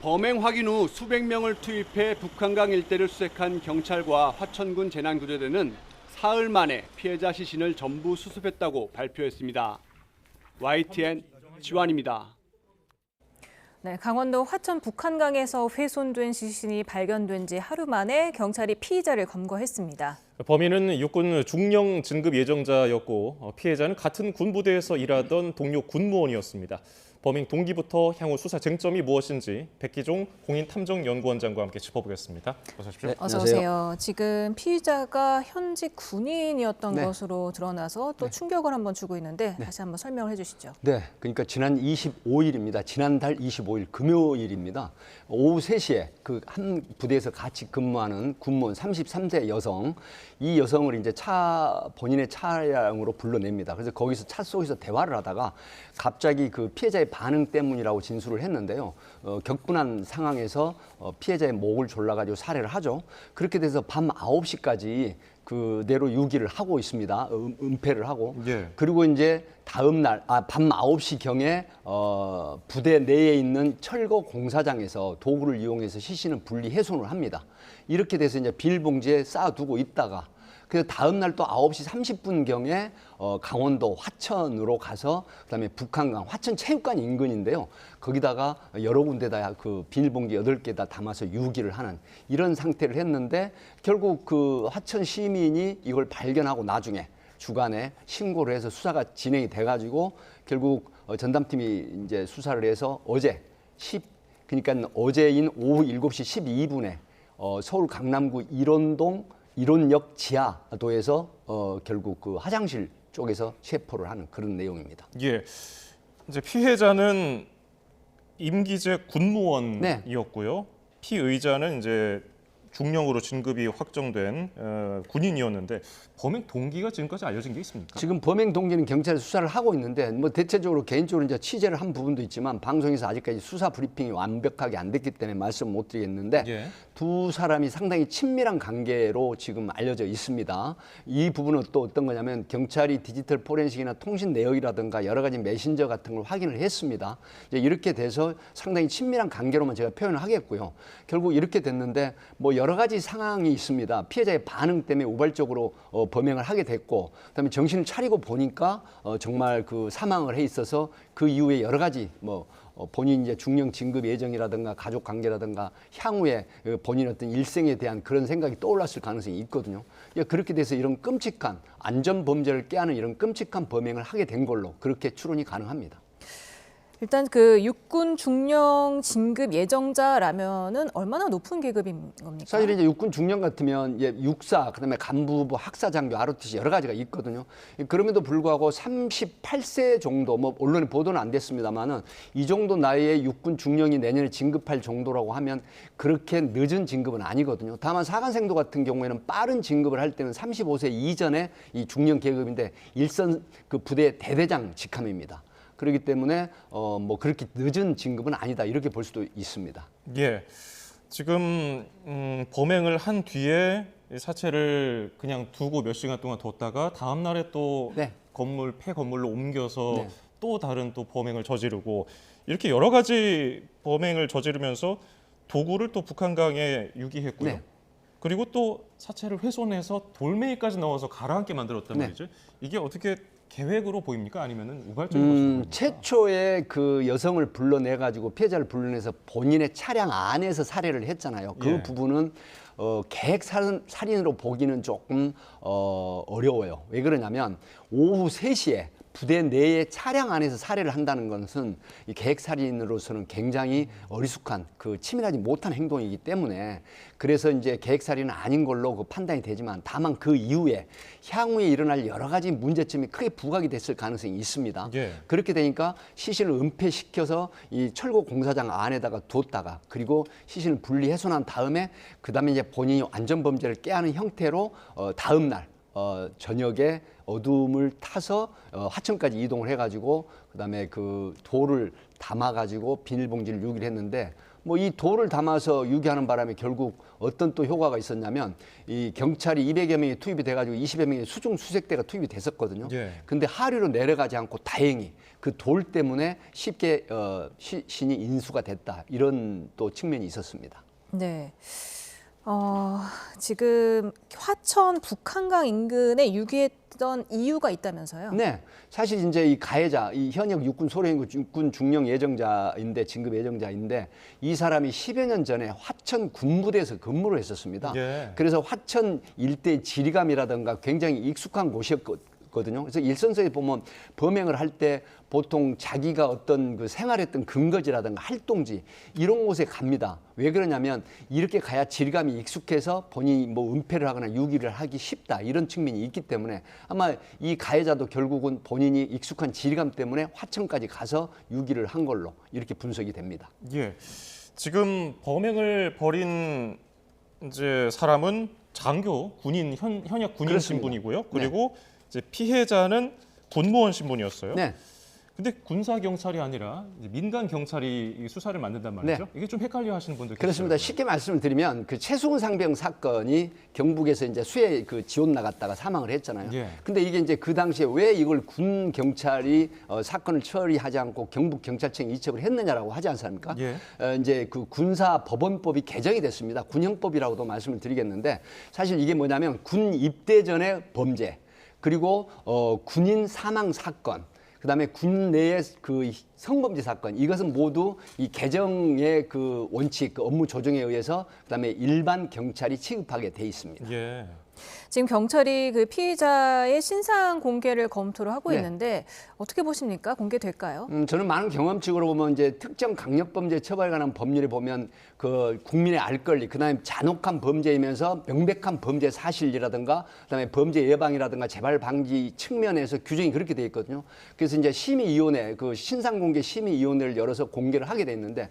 범행 확인 후 수백 명을 투입해 북한강 일대를 수색한 경찰과 화천군 재난구조대는 사흘 만에 피해자 시신을 전부 수습했다고 발표했습니다. YTN 지환입니다. 네, 강원도 화천 북한강에서 훼손된 시신이 발견된 지 하루 만에 경찰이 피의자를 검거했습니다. 범인은 육군 중령 진급 예정자였고 피해자는 같은 군부대에서 일하던 동료 군무원이었습니다. 범행 동기부터 향후 수사 쟁점이 무엇인지 백기종 공인탐정연구원장과 함께 짚어보겠습니다. 어서 오십시오. 네, 어서 오세요. 지금 피의자가 현직 군인이었던 것으로 드러나서 또 충격을 한번 주고 있는데 다시 한번 설명을 해주시죠. 네, 그러니까 지난 25일입니다. 지난달 25일 금요일입니다. 오후 3시에 그 한 부대에서 같이 근무하는 군무원 33세 여성, 이 여성을 이제 본인의 차량으로 불러냅니다. 그래서 거기서 차 속에서 대화를 하다가 갑자기 그 피해자의 반응 때문이라고 진술을 했는데요. 격분한 상황에서 피해자의 목을 졸라가지고 살해를 하죠. 그렇게 돼서 밤 9시까지 그대로 유기를 하고 있습니다. 은폐를 하고. 그리고 이제 다음 날 밤 9시경에 부대 내에 있는 철거 공사장에서 도구를 이용해서 시신을 분리 훼손을 합니다. 이렇게 돼서 이제 비닐봉지에 쌓아두고 있다가 그래서 다음 날 또 9시 30분경에 강원도 화천으로 가서 그다음에 북한강 화천 체육관 인근인데요. 거기다가 여러 군데다 그 비닐봉지 8개다 담아서 유기를 하는 이런 상태를 했는데 결국 그 화천 시민이 이걸 발견하고 나중에 주간에 신고를 해서 수사가 진행이 돼가지고 결국 전담팀이 이제 수사를 해서 그러니까 어제인 오후 7시 12분에 서울 강남구 일원역 지하도에서 결국 그 화장실 쪽에서 체포를 하는 그런 내용입니다. 예, 이제 피해자는 임기제 군무원이었고요. 피의자는 이제 중령으로 진급이 확정된 군인이었는데 범행 동기가 지금까지 알려진 게 있습니까? 지금 범행 동기는 경찰이 수사를 하고 있는데 뭐 대체적으로 개인적으로 이제 취재를 한 부분도 있지만 방송에서 아직까지 수사 브리핑이 완벽하게 안 됐기 때문에 말씀 못 드리겠는데 두 사람이 상당히 친밀한 관계로 지금 알려져 있습니다. 이 부분은 또 어떤 거냐면 경찰이 디지털 포렌식이나 통신 내역이라든가 여러 가지 메신저 같은 걸 확인을 했습니다. 이제 이렇게 돼서 상당히 친밀한 관계로만 제가 표현을 하겠고요. 결국 이렇게 됐는데 뭐 여러 가지 상황이 있습니다. 피해자의 반응 때문에 우발적으로 범행을 하게 됐고, 그다음에 정신을 차리고 보니까 정말 그 사망을 해 있어서 그 이후에 여러 가지 본인 이제 중령 진급 예정이라든가 가족 관계라든가 향후에 본인 어떤 일생에 대한 그런 생각이 떠올랐을 가능성이 있거든요. 그렇게 돼서 이런 끔찍한 안전 범죄를 깨하는 이런 끔찍한 범행을 하게 된 걸로 그렇게 추론이 가능합니다. 일단 그 육군 중령 진급 예정자라면은 얼마나 높은 계급인 겁니까? 사실 이제 육군 중령 같으면 육사, 그다음에 간부부, 학사 장교, ROTC 여러 가지가 있거든요. 그럼에도 불구하고 38세 정도, 뭐 언론에 보도는 안 됐습니다만은 이 정도 나이에 육군 중령이 내년에 진급할 정도라고 하면 그렇게 늦은 진급은 아니거든요. 다만 사관생도 같은 경우에는 빠른 진급을 할 때는 35세 이전에 이 중령 계급인데 일선 그 부대 대대장 직함입니다. 그렇기 때문에 뭐 그렇게 늦은 진급은 아니다 이렇게 볼 수도 있습니다. 예, 지금 범행을 한 뒤에 사체를 그냥 두고 몇 시간 동안 뒀다가 다음 날에 또 폐 건물로 옮겨서 또 다른 또 범행을 저지르고 이렇게 여러 가지 범행을 저지르면서 도구를 또 북한강에 유기했고요. 그리고 또 사체를 훼손해서 돌멩이까지 넣어서 가라앉게 만들었단 말이죠. 이게 어떻게 계획으로 보입니까? 아니면은 우발적인 것으로 보입니까? 최초에 그 여성을 불러내 가지고 피해자를 불러내서 본인의 차량 안에서 살해를 했잖아요. 그 예. 부분은 계획 살인으로 보기는 조금 어려워요. 왜 그러냐면 오후 3시에 부대 내의 차량 안에서 살해를 한다는 것은 이 계획살인으로서는 굉장히 어리숙한 그 치밀하지 못한 행동이기 때문에 그래서 이제 계획살인은 아닌 걸로 그 판단이 되지만 다만 그 이후에 향후에 일어날 여러 가지 문제점이 크게 부각이 됐을 가능성이 있습니다. 예. 그렇게 되니까 시신을 은폐시켜서 이 철거 공사장 안에다가 뒀다가 그리고 시신을 분리해소한 다음에 그다음에 이제 본인이 안전범죄를 깨하는 형태로 다음 날 저녁에 어둠을 타서 하천까지 이동을 해가지고 그다음에 그 돌을 담아가지고 비닐봉지를 유기를 했는데 뭐 이 돌을 담아서 유기하는 바람에 결국 어떤 또 효과가 있었냐면 이 경찰이 200여 명이 투입이 돼가지고 20여 명의 수중 수색대가 투입이 됐었거든요. 예. 근데 하류로 내려가지 않고 다행히 그 돌 때문에 쉽게 시신이 인수가 됐다 이런 또 측면이 있었습니다. 네. 지금 화천 북한강 인근에 유기했던 이유가 있다면서요? 네, 사실 이제 이 가해자, 이 현역 육군 소련군 육군 중령 예정자인데 진급 예정자인데 이 사람이 10여 년 전에 화천 군부대에서 근무를 했었습니다. 예. 그래서 화천 일대 지리감이라든가 굉장히 익숙한 곳이었거든요. 그래서 일선서에 보면 범행을 할 때 보통 자기가 어떤 그 생활했던 근거지라든가 활동지 이런 곳에 갑니다. 왜 그러냐면 이렇게 가야 지리감이 익숙해서 본인이 뭐 은폐를 하거나 유기를 하기 쉽다 이런 측면이 있기 때문에 아마 이 가해자도 결국은 본인이 익숙한 지리감 때문에 화천까지 가서 유기를 한 걸로 이렇게 분석이 됩니다. 예. 지금 범행을 벌인 이제 사람은 장교 군인 현역 군인 그렇습니다. 신분이고요. 그리고 이제 피해자는 군무원 신분이었어요. 네. 근데 군사 경찰이 아니라 이제 민간 경찰이 수사를 맡는단 말이죠. 네. 이게 좀 헷갈려하시는 분들 그렇습니다. 계시더라고요. 쉽게 말씀을 드리면 그 최수근 상병 사건이 경북에서 이제 수해 그 지원 나갔다가 사망을 했잖아요. 예. 근데 이게 이제 그 당시에 왜 이걸 군 경찰이 사건을 처리하지 않고 경북 경찰청에 이첩을 했느냐라고 하지 않습니까? 예. 이제 그 군사 법원법이 개정이 됐습니다. 군형법이라고도 말씀을 드리겠는데 사실 이게 뭐냐면 군 입대 전의 범죄 그리고 군인 사망 사건. 그다음에 군 내의 그 성범죄 사건 이것은 모두 이 개정의 그 원칙, 그 업무 조정에 의해서 그다음에 일반 경찰이 취급하게 돼 있습니다. 예. 지금 경찰이 그 피의자의 신상 공개를 검토를 하고 네. 있는데 어떻게 보십니까? 공개될까요? 저는 많은 경험칙으로 보면 이제 특정 강력범죄 처벌에 관한 법률에 보면 그 국민의 알 권리, 그다음에 잔혹한 범죄이면서 명백한 범죄 사실이라든가 그다음에 범죄 예방이라든가 재발 방지 측면에서 규정이 그렇게 돼 있거든요. 그래서 이제 심의위원회, 그 신상공개 심의위원회를 열어서 공개를 하게 돼 있는데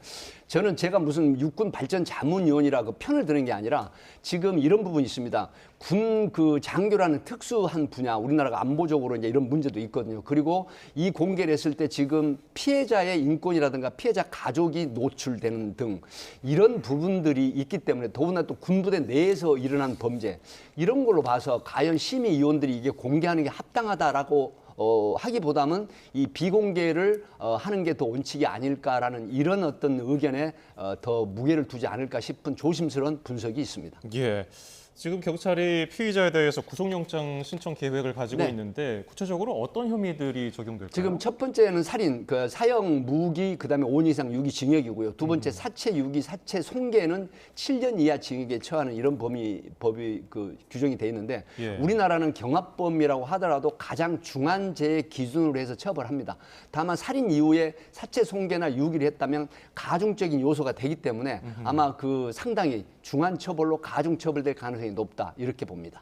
저는 제가 무슨 육군 발전 자문위원이라 그 편을 드는 게 아니라 지금 이런 부분이 있습니다. 군 그 장교라는 특수한 분야, 우리나라가 안보적으로 이제 이런 문제도 있거든요. 그리고 이 공개를 했을 때 지금 피해자의 인권이라든가 피해자 가족이 노출되는 등 이런 부분들이 있기 때문에 더구나 또 군부대 내에서 일어난 범죄 이런 걸로 봐서 과연 심의위원들이 이게 공개하는 게 합당하다라고 하기보다는 이 비공개를 하는 게 더 원칙이 아닐까라는 이런 어떤 의견에 더 무게를 두지 않을까 싶은 조심스러운 분석이 있습니다. 예. 지금 경찰이 피의자에 대해서 구속영장 신청 계획을 가지고 네. 있는데 구체적으로 어떤 혐의들이 적용될까요? 지금 첫 번째는 살인, 그 사형 무기, 그다음에 5년 이상 유기 징역이고요. 두 번째 사체 유기, 사체 손괴는 7년 이하 징역에 처하는 이런 법이 그 규정이 돼 있는데 예. 우리나라는 경합범이라고 하더라도 가장 중한 죄 기준으로 해서 처벌합니다. 다만 살인 이후에 사체 손괴나 유기를 했다면 가중적인 요소가 되기 때문에 아마 그 상당히 중한 처벌로 가중 처벌될 가능성이 높다 이렇게 봅니다.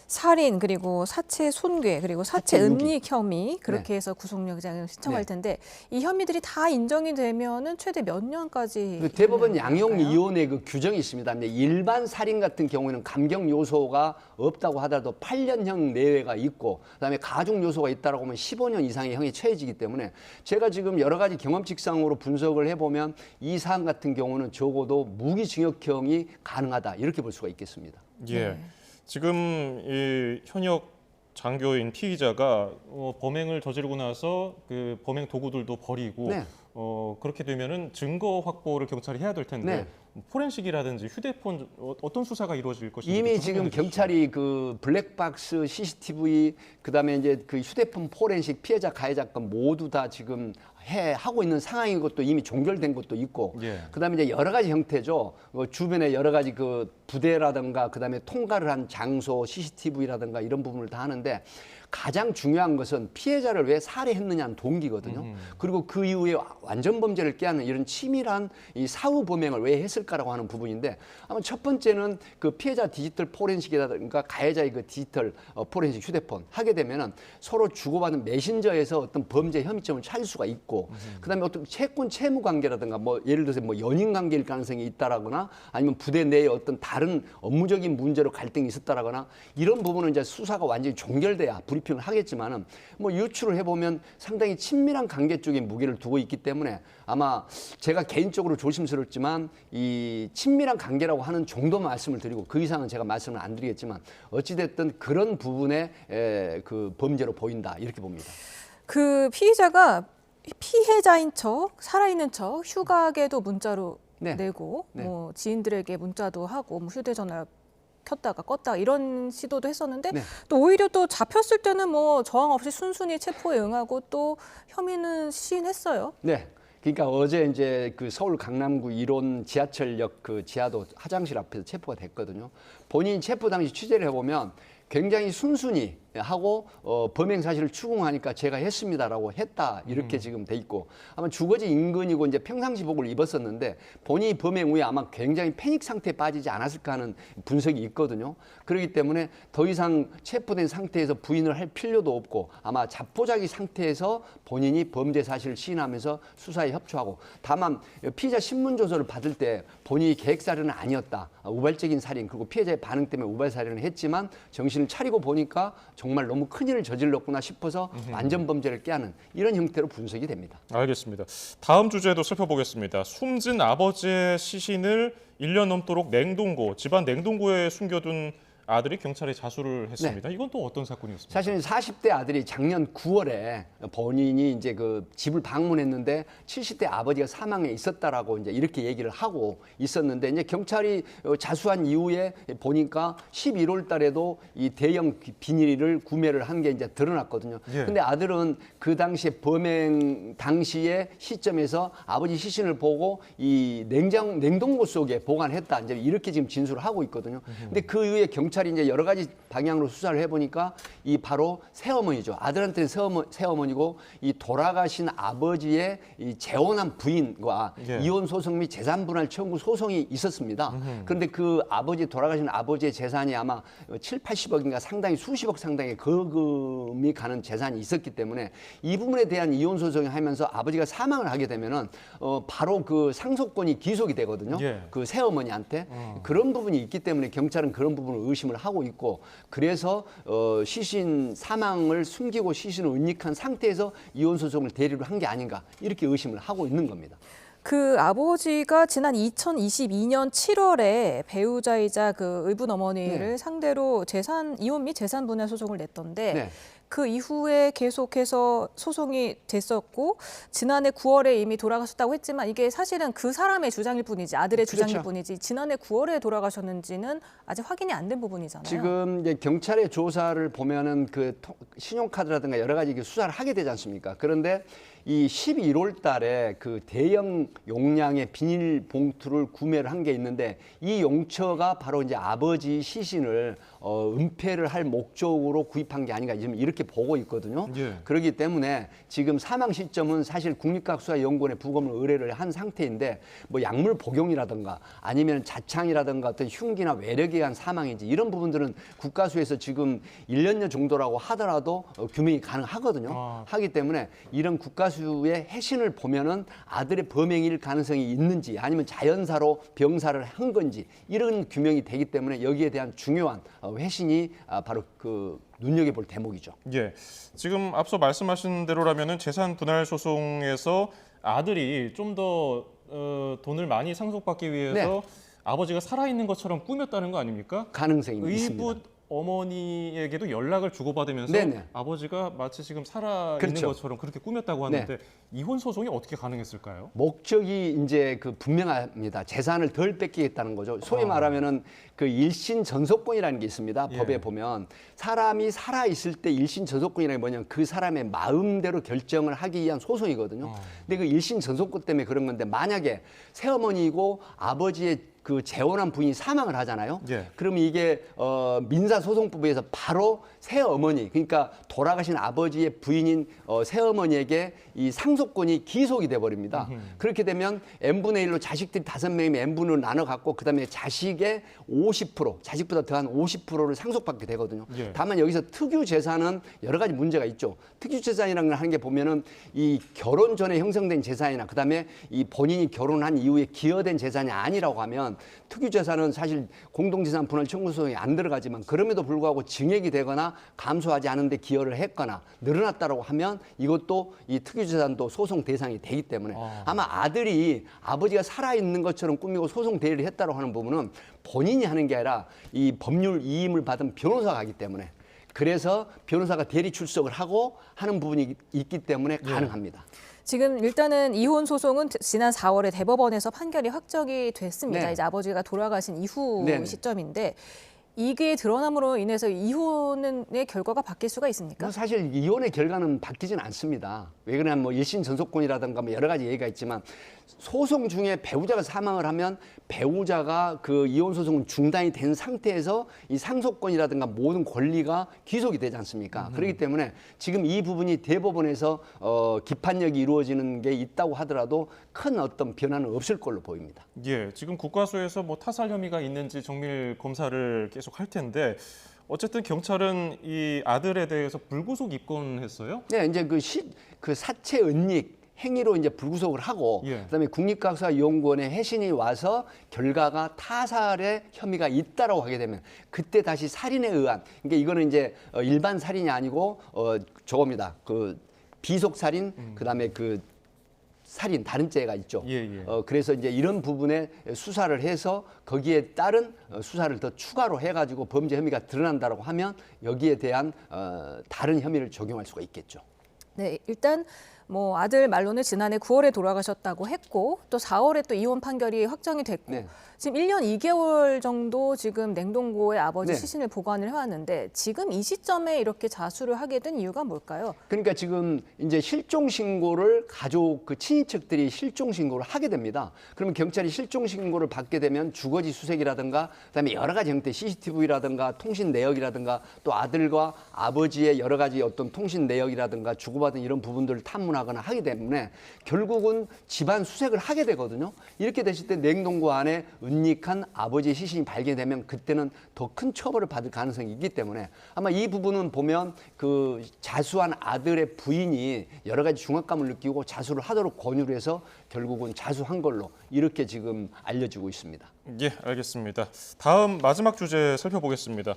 살인 그리고 사체 손괴 그리고 사체 사체 유기. 은닉 혐의 그렇게 네. 해서 구속영장을 신청할 네. 텐데 이 혐의들이 다 인정이 되면은 최대 몇 년까지? 그 대법원 양형위원회 그 규정이 있습니다. 근데 일반 살인 같은 경우에는 감경 요소가 없다고 하더라도 8년형 내외가 있고 그다음에 가중 요소가 있다라고 하면 15년 이상의 형이 처해지기 때문에 제가 지금 여러 가지 경험칙상으로 분석을 해보면 이 사안 같은 경우는 적어도 무기징역형이 가능하다 이렇게 볼 수가 있겠습니다. 예. 네. 지금 이 현역 장교인 피의자가 범행을 저지르고 나서 그 범행 도구들도 버리고 네. 그렇게 되면은 증거 확보를 경찰이 해야 될 텐데 포렌식이라든지 휴대폰 어떤 수사가 이루어질 것인지 이미 지금 경찰이 그 블랙박스 CCTV 그다음에 이제 그 휴대폰 포렌식 피해자 가해자 건 모두 다 지금 하고 있는 상황인 것도 이미 종결된 것도 있고 그다음에 이제 여러 가지 형태죠. 주변에 여러 가지 그 부대라든가 그다음에 통과를 한 장소 CCTV라든가 이런 부분을 다 하는데 가장 중요한 것은 피해자를 왜 살해했느냐는 동기거든요. 그리고 그 이후에 완전 범죄를 깨하는 이런 치밀한 이 사후 범행을 왜 했을까라고 하는 부분인데 아마 첫 번째는 그 피해자 디지털 포렌식이라든가 가해자의 그 디지털 포렌식 휴대폰 하게 되면은 서로 주고받은 메신저에서 어떤 범죄 혐의점을 찾을 수가 있고 그다음에 어떤 채권 채무 관계라든가 뭐 예를 들어서 뭐 연인 관계일 가능성이 있다라거나 아니면 부대 내에 어떤 다른 업무적인 문제로 갈등이 있었다라거나 이런 부분은 이제 수사가 완전히 종결돼야 브리핑을 하겠지만은 뭐 유추를 해보면 상당히 친밀한 관계 쪽에 무게를 두고 있기 때문에 아마 제가 개인적으로 조심스럽지만 이 친밀한 관계라고 하는 정도 말씀을 드리고 그 이상은 제가 말씀을 안 드리겠지만 어찌됐든 그런 부분에 그 범죄로 보인다 이렇게 봅니다. 그 피의자가 피해자인 척, 살아있는 척, 휴가계도 문자로 내고 뭐 지인들에게 문자도 하고 뭐 휴대전화 켰다가 껐다가 이런 시도도 했었는데 또 오히려 또 잡혔을 때는 뭐 저항 없이 순순히 체포에 응하고 또 혐의는 시인했어요. 네. 그러니까 어제 이제 그 서울 강남구 1호 지하철역 그 지하도 화장실 앞에서 체포가 됐거든요. 본인 체포 당시 취재를 해보면 굉장히 순순히 하고 범행 사실을 추궁하니까 제가 했습니다라고 했다 이렇게 지금 돼 있고 아마 주거지 인근이고 이제 평상시복을 입었었는데 본인이 범행 후에 아마 굉장히 패닉 상태에 빠지지 않았을까 하는 분석이 있거든요. 그렇기 때문에 더 이상 체포된 상태에서 부인을 할 필요도 없고 아마 자포자기 상태에서 본인이 범죄 사실을 시인하면서 수사에 협조하고 다만 피의자 신문 조서를 받을 때 본인이 계획살인은 아니었다. 우발적인 살인 그리고 피해자의 반응 때문에 우발 살인을 했지만 정신을 차리고 보니까 정말 너무 큰일을 저질렀구나 싶어서 완전 범죄를 깨하는 이런 형태로 분석이 됩니다. 알겠습니다. 다음 주제도 살펴보겠습니다. 숨진 아버지의 시신을 1년 넘도록 냉동고, 집안 냉동고에 숨겨둔 아들이 경찰에 자수를 했습니다. 이건 또 어떤 사건이었습니까? 사실은 40대 아들이 작년 9월에 본인이 이제 그 집을 방문했는데 70대 아버지가 사망해 있었다라고 이제 이렇게 얘기를 하고 있었는데 이제 경찰이 자수한 이후에 보니까 11월 달에도 이 대형 비닐을 구매를 한 게 이제 드러났거든요. 근데 아들은 그 당시에 범행 당시의 시점에서 아버지 시신을 보고 이 냉동고 속에 보관했다. 이제 이렇게 지금 진술을 하고 있거든요. 근데 그 이후에 경찰이 이제 여러 가지 방향으로 수사를 해보니까 이 바로 새어머니죠. 아들한테는 새어머니고 이 돌아가신 아버지의 이 재혼한 부인과 이혼 소송 및 재산 분할 청구 소송이 있었습니다. 그런데 그 돌아가신 아버지의 재산이 아마 7, 80억인가 상당히 수십억 상당의 거금이 가는 재산이 있었기 때문에 이 부분에 대한 이혼 소송을 하면서 아버지가 사망을 하게 되면은 바로 그 상속권이 기속이 되거든요. 그 새어머니한테 그런 부분이 있기 때문에 경찰은 그런 부분을 의심을 하고 있고 그래서 시신 사망을 숨기고 시신을 은닉한 상태에서 이혼 소송을 대리로 한 게 아닌가 이렇게 의심을 하고 있는 겁니다. 그 아버지가 지난 2022년 7월에 배우자이자 그 의붓 어머니를 상대로 이혼 및 재산 분할 소송을 냈던데 그 이후에 계속해서 소송이 됐었고 지난해 9월에 이미 돌아가셨다고 했지만 이게 사실은 그 사람의 주장일 뿐이지 아들의 주장일 뿐이지 지난해 9월에 돌아가셨는지는 아직 확인이 안 된 부분이잖아요. 지금 이제 경찰의 조사를 보면은 그 신용카드라든가 여러 가지 수사를 하게 되지 않습니까? 그런데 이 11월 달에 그 대형 용량의 비닐봉투를 구매를 한 게 있는데 이 용처가 바로 이제 아버지 시신을 은폐를 할 목적으로 구입한 게 아닌가 지금 이렇게 보고 있거든요. 그렇기 때문에 지금 사망 시점은 사실 국립과학수사연구원에 부검을 의뢰를 한 상태인데 뭐 약물 복용이라든가 아니면 자창이라든가 어떤 흉기나 외력에 의한 사망인지 이런 부분들은 국가수에서 지금 1년여 정도라고 하더라도 규명이 가능하거든요. 하기 때문에 이런 국가수의 해신을 보면은 아들의 범행일 가능성이 있는지 아니면 자연사로 병사를 한 건지 이런 규명이 되기 때문에 여기에 대한 중요한 회신이 바로 그 눈여겨볼 대목이죠. 지금 앞서 말씀하신 대로라면은 재산 분할 소송에서 아들이 좀 더 돈을 많이 상속받기 위해서 아버지가 살아있는 것처럼 꾸몄다는 거 아닙니까? 가능성이 있습니다. 의붓 어머니에게도 연락을 주고받으면서 네네. 아버지가 마치 지금 살아 있는 그렇죠. 것처럼 그렇게 꾸몄다고 하는데 이혼 소송이 어떻게 가능했을까요? 목적이 이제 그 분명합니다. 재산을 덜 뺏기겠다는 거죠. 소위 말하면은 그 일신 전속권이라는 게 있습니다. 예. 법에 보면 사람이 살아 있을 때 일신 전속권이라는 게 뭐냐면 그 사람의 마음대로 결정을 하기 위한 소송이거든요. 근데 그 일신 전속권 때문에 그런 건데 만약에 새어머니이고 아버지의 그 재혼한 부인이 사망을 하잖아요. 예. 그러면 이게 민사소송법에서 바로 새어머니, 그러니까 돌아가신 아버지의 부인인 새어머니에게 이 상속권이 기속이 돼버립니다. 그렇게 되면 n분의 1로 자식들이 5명이면 n분으로 나눠 갖고 그다음에 자식의 50%, 자식보다 더한 50%를 상속받게 되거든요. 예. 다만 여기서 특유 재산은 여러 가지 문제가 있죠. 특유 재산이라는 걸 하는 게 보면은 이 결혼 전에 형성된 재산이나 그다음에 이 본인이 결혼한 이후에 기여된 재산이 아니라고 하면 특유 재산은 사실 공동재산 분할 청구 소송에 안 들어가지만 그럼에도 불구하고 증액이 되거나 감소하지 않은데 기여를 했거나 늘어났다고 하면 이것도 이 특유 재산도 소송 대상이 되기 때문에 아마 아들이 아버지가 살아있는 것처럼 꾸미고 소송 대리를 했다고 하는 부분은 본인이 하는 게 아니라 이 법률 이임을 받은 변호사가 하기 때문에 그래서 변호사가 대리 출석을 하고 하는 부분이 있기 때문에 가능합니다. 지금 일단은 이혼 소송은 지난 4월에 대법원에서 판결이 확정이 됐습니다. 네. 이제 아버지가 돌아가신 이후 네네. 시점인데 이게 드러남으로 인해서 이혼의 결과가 바뀔 수가 있습니까? 사실 이혼의 결과는 바뀌진 않습니다. 왜 그러냐면 뭐 일신 전속권이라든가 뭐 여러 가지 얘기가 있지만 소송 중에 배우자가 사망을 하면 배우자가 그 이혼 소송은 중단이 된 상태에서 이 상속권이라든가 모든 권리가 귀속이 되지 않습니까? 그렇기 때문에 지금 이 부분이 대법원에서 기판력이 이루어지는 게 있다고 하더라도 큰 어떤 변화는 없을 걸로 보입니다. 예, 지금 국과수에서 뭐 타살 혐의가 있는지 정밀 검사를 계속 할 텐데 어쨌든 경찰은 이 아들에 대해서 불구속 입건했어요? 네, 이제 그 사체 은닉 행위로 이제 불구속을 하고 그다음에 국립과학수사연구원의 해신이 와서 결과가 타살의 혐의가 있다라고 하게 되면 그때 다시 살인에 의한 그러니까 이거는 이제 일반 살인이 아니고 저겁니다. 그 비속 살인 그다음에 그 살인 다른 죄가 있죠. 그래서 이제 이런 부분에 수사를 해서 거기에 따른 수사를 더 추가로 해가지고 범죄 혐의가 드러난다고 하면 여기에 대한 다른 혐의를 적용할 수가 있겠죠. 네, 일단 뭐 아들 말로는 지난해 9월에 돌아가셨다고 했고 또 4월에 또 이혼 판결이 확정이 됐고 네. 지금 1년 2개월 정도 지금 냉동고에 아버지 네. 시신을 보관을 해왔는데 지금 이 시점에 이렇게 자수를 하게 된 이유가 뭘까요? 그러니까 지금 이제 실종 신고를 가족 그 친인척들이 실종 신고를 하게 됩니다. 그러면 경찰이 실종 신고를 받게 되면 주거지 수색이라든가 그다음에 여러 가지 형태 CCTV라든가 통신 내역이라든가 또 아들과 아버지의 여러 가지 어떤 통신 내역이라든가 주고받은 이런 부분들을 탐문하거나 하기 때문에 결국은 집안 수색을 하게 되거든요. 이렇게 됐을 때 냉동고 안에 은닉한 아버지의 시신이 발견되면 그때는 더 큰 처벌을 받을 가능성이 있기 때문에 아마 이 부분은 보면 그 자수한 아들의 부인이 여러 가지 중압감을 느끼고 자수를 하도록 권유를 해서 결국은 자수한 걸로 이렇게 지금 알려지고 있습니다. 예, 알겠습니다. 다음 마지막 주제 살펴보겠습니다.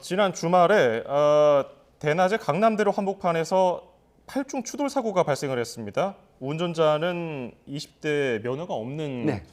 지난 주말에 대낮에 강남대로 한복판에서 8중 추돌 사고가 발생을 했습니다. 운전자는 20대 면허가 없는 네.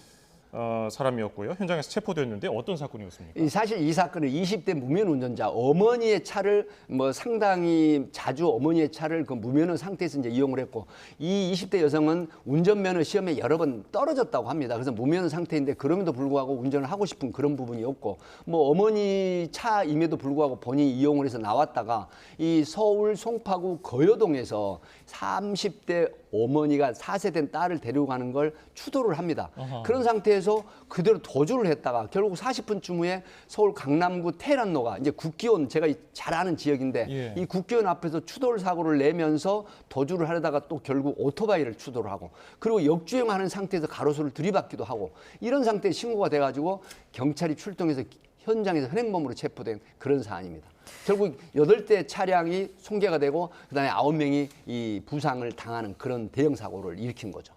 사람이었고요. 현장에서 체포됐는데 어떤 사건이었습니까? 사실 이 사건은 20대 무면 운전자 어머니의 차를 뭐 상당히 자주 어머니의 차를 그 무면허 상태에서 이제 이용을 했고 이 20대 여성은 운전면허 시험에 여러 번 떨어졌다고 합니다. 그래서 무면허 상태인데 그럼에도 불구하고 운전을 하고 싶은 그런 부분이었고 뭐 어머니 차임에도 불구하고 본인이 이용을 해서 나왔다가 이 서울 송파구 거여동에서 30대 어머니가 4세 된 딸을 데리고 가는 걸 추돌을 합니다. 그런 상태에서 그대로 도주를 했다가 결국 40분쯤 후에 서울 강남구 테란로가 이제 국기원 제가 잘 아는 지역인데 이 국기원 앞에서 추돌 사고를 내면서 도주를 하려다가 또 결국 오토바이를 추돌을 하고 그리고 역주행하는 상태에서 가로수를 들이받기도 하고 이런 상태에 신고가 돼가지고 경찰이 출동해서 현장에서 현행범으로 체포된 그런 사안입니다. 결국 8대 차량이 손괴가 되고 그다음에 9명이 이 부상을 당하는 그런 대형 사고를 일으킨 거죠.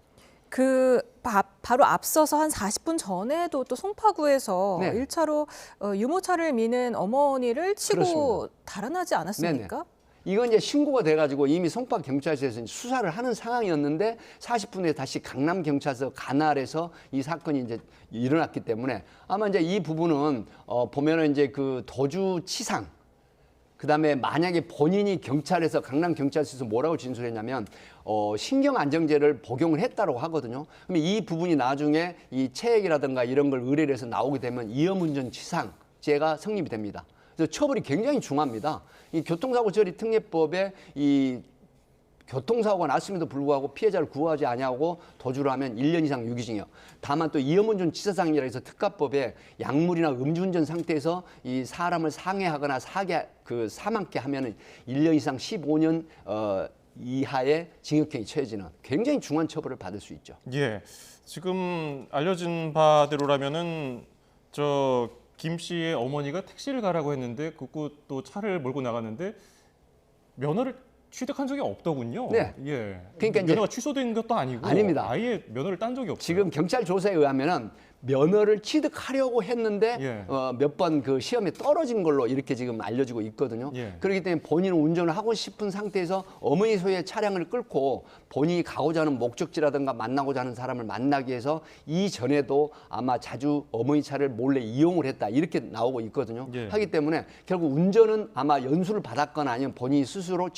바로 앞서서 한 40분 전에도 또 송파구에서 네. 1차로 유모차를 미는 어머니를 치고 그렇습니다. 달아나지 않았습니까? 네네. 이건 이제 신고가 돼가지고 이미 송파 경찰서에서 수사를 하는 상황이었는데 40분 후에 다시 강남 경찰서 관할에서 이 사건이 이제 일어났기 때문에 아마 이제 이 부분은 보면은 이제 그 도주치상, 그다음에 만약에 본인이 경찰에서 강남 경찰서에서 뭐라고 진술했냐면 신경안정제를 복용을 했다고 하거든요. 그러면 이 부분이 나중에 이 체액이라든가 이런 걸 의뢰를 해서 나오게 되면 위험운전치상죄가 성립이 됩니다. 그래서 처벌이 굉장히 중요합니다. 이 교통사고 처리 특례법에 이 교통사고가 났음에도 불구하고 피해자를 구하지 아니하고 도주를 하면 1년 이상 유기징역. 다만 또 위험운전 치사상이라 해서 특가법에 약물이나 음주운전 상태에서 이 사람을 상해하거나 사망케 하면은 1년 이상 15년 이하의 징역형이 처해지는 굉장히 중한 처벌을 받을 수 있죠. 예, 지금 알려진 바대로라면은 김 씨의 어머니가 택시를 가라고 했는데 또 차를 몰고 나갔는데 면허를 취득한 적이 없더군요. 네. 예. 그러니까 면허가 취소된 것도 아니고 아닙니다. 아예 면허를 딴 적이 없어요. 지금 경찰 조사에 의하면은 면허를 취득하려고 했는데 몇 번 그 시험에 떨어진 걸로 이렇게 지금 알려지고 있거든요. 그렇기 때문에 본인은 운전을 하고 싶은 상태에서 어머니 소유의 차량을 끌고 본인이 가고자 하는 목적지라든가 만나고자 하는 사람을 만나기 위해서 이전에도 아마 자주 어머니 차를 몰래 이용을 했다 이렇게 나오고 있거든요. 하기 때문에 결국 운전은 아마 연수를 받았거나 아니면 본인이 스스로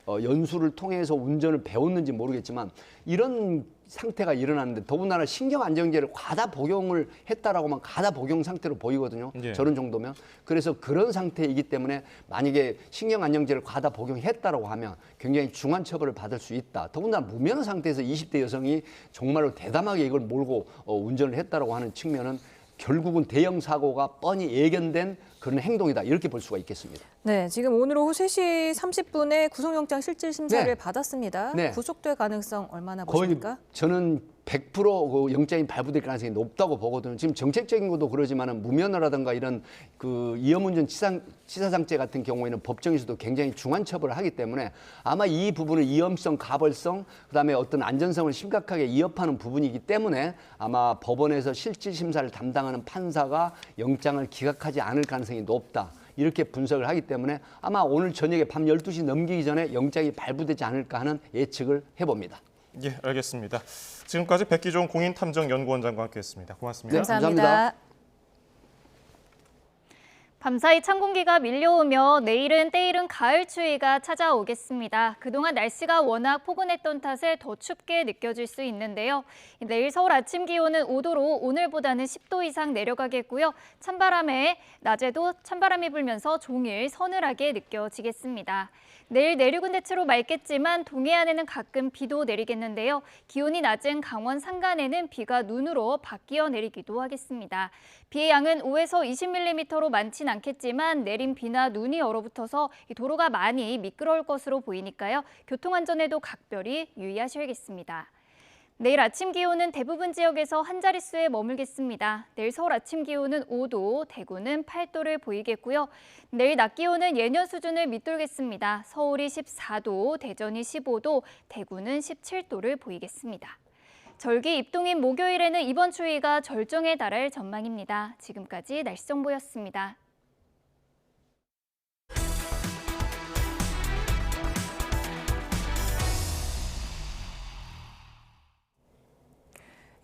연수를 통해서 운전을 배웠는지 모르겠지만 이런 상태가 일어났는데 더군다나 신경안정제를 과다 복용을 했다라고 하면 과다 복용 상태로 보이거든요. 저런 정도면. 그래서 그런 상태이기 때문에 만약에 신경안정제를 과다 복용했다라고 하면 굉장히 중한 처벌을 받을 수 있다. 더군다나 무면허 상태에서 20대 여성이 정말로 대담하게 이걸 몰고 운전을 했다라고 하는 측면은 결국은 대형 사고가 뻔히 예견된 그런 행동이다. 이렇게 볼 수가 있겠습니다. 네, 지금 오늘 오후 3시 30분에 구속영장 실질심사를 받았습니다. 구속될 가능성 얼마나 보십니까? 저는 100% 그 영장이 발부될 가능성이 높다고 보거든요. 지금 정책적인 것도 그러지만은 무면허라든가 이런 그 위험운전 치사상죄 같은 경우에는 법정에서도 굉장히 중한 처벌을 하기 때문에 아마 이 부분은 위험성, 가벌성, 그다음에 어떤 안전성을 심각하게 위협하는 부분이기 때문에 아마 법원에서 실질심사를 담당하는 판사가 영장을 기각하지 않을 가능성이 높다. 이렇게 분석을 하기 때문에 아마 오늘 저녁에 밤 12시 넘기기 전에 영장이 발부되지 않을까 하는 예측을 해봅니다. 예, 알겠습니다. 지금까지 백기종 공인탐정연구원장과 함께했습니다. 고맙습니다. 네, 감사합니다. 밤사이 찬 공기가 밀려오며 내일은 때이른 가을 추위가 찾아오겠습니다. 그동안 날씨가 워낙 포근했던 탓에 더 춥게 느껴질 수 있는데요. 내일 서울 아침 기온은 5도로 오늘보다는 10도 이상 내려가겠고요. 찬바람에 낮에도 찬바람이 불면서 종일 서늘하게 느껴지겠습니다. 내일 내륙은 대체로 맑겠지만 동해안에는 가끔 비도 내리겠는데요. 기온이 낮은 강원 산간에는 비가 눈으로 바뀌어 내리기도 하겠습니다. 비의 양은 5에서 20mm로 많진 않겠지만 내린 비나 눈이 얼어붙어서 도로가 많이 미끄러울 것으로 보이니까요. 교통안전에도 각별히 유의하셔야겠습니다. 내일 아침 기온은 대부분 지역에서 한 자릿수에 머물겠습니다. 내일 서울 아침 기온은 5도, 대구는 8도를 보이겠고요. 내일 낮 기온은 예년 수준을 밑돌겠습니다. 서울이 14도, 대전이 15도, 대구는 17도를 보이겠습니다. 절기 입동인 목요일에는 이번 추위가 절정에 달할 전망입니다. 지금까지 날씨 정보였습니다.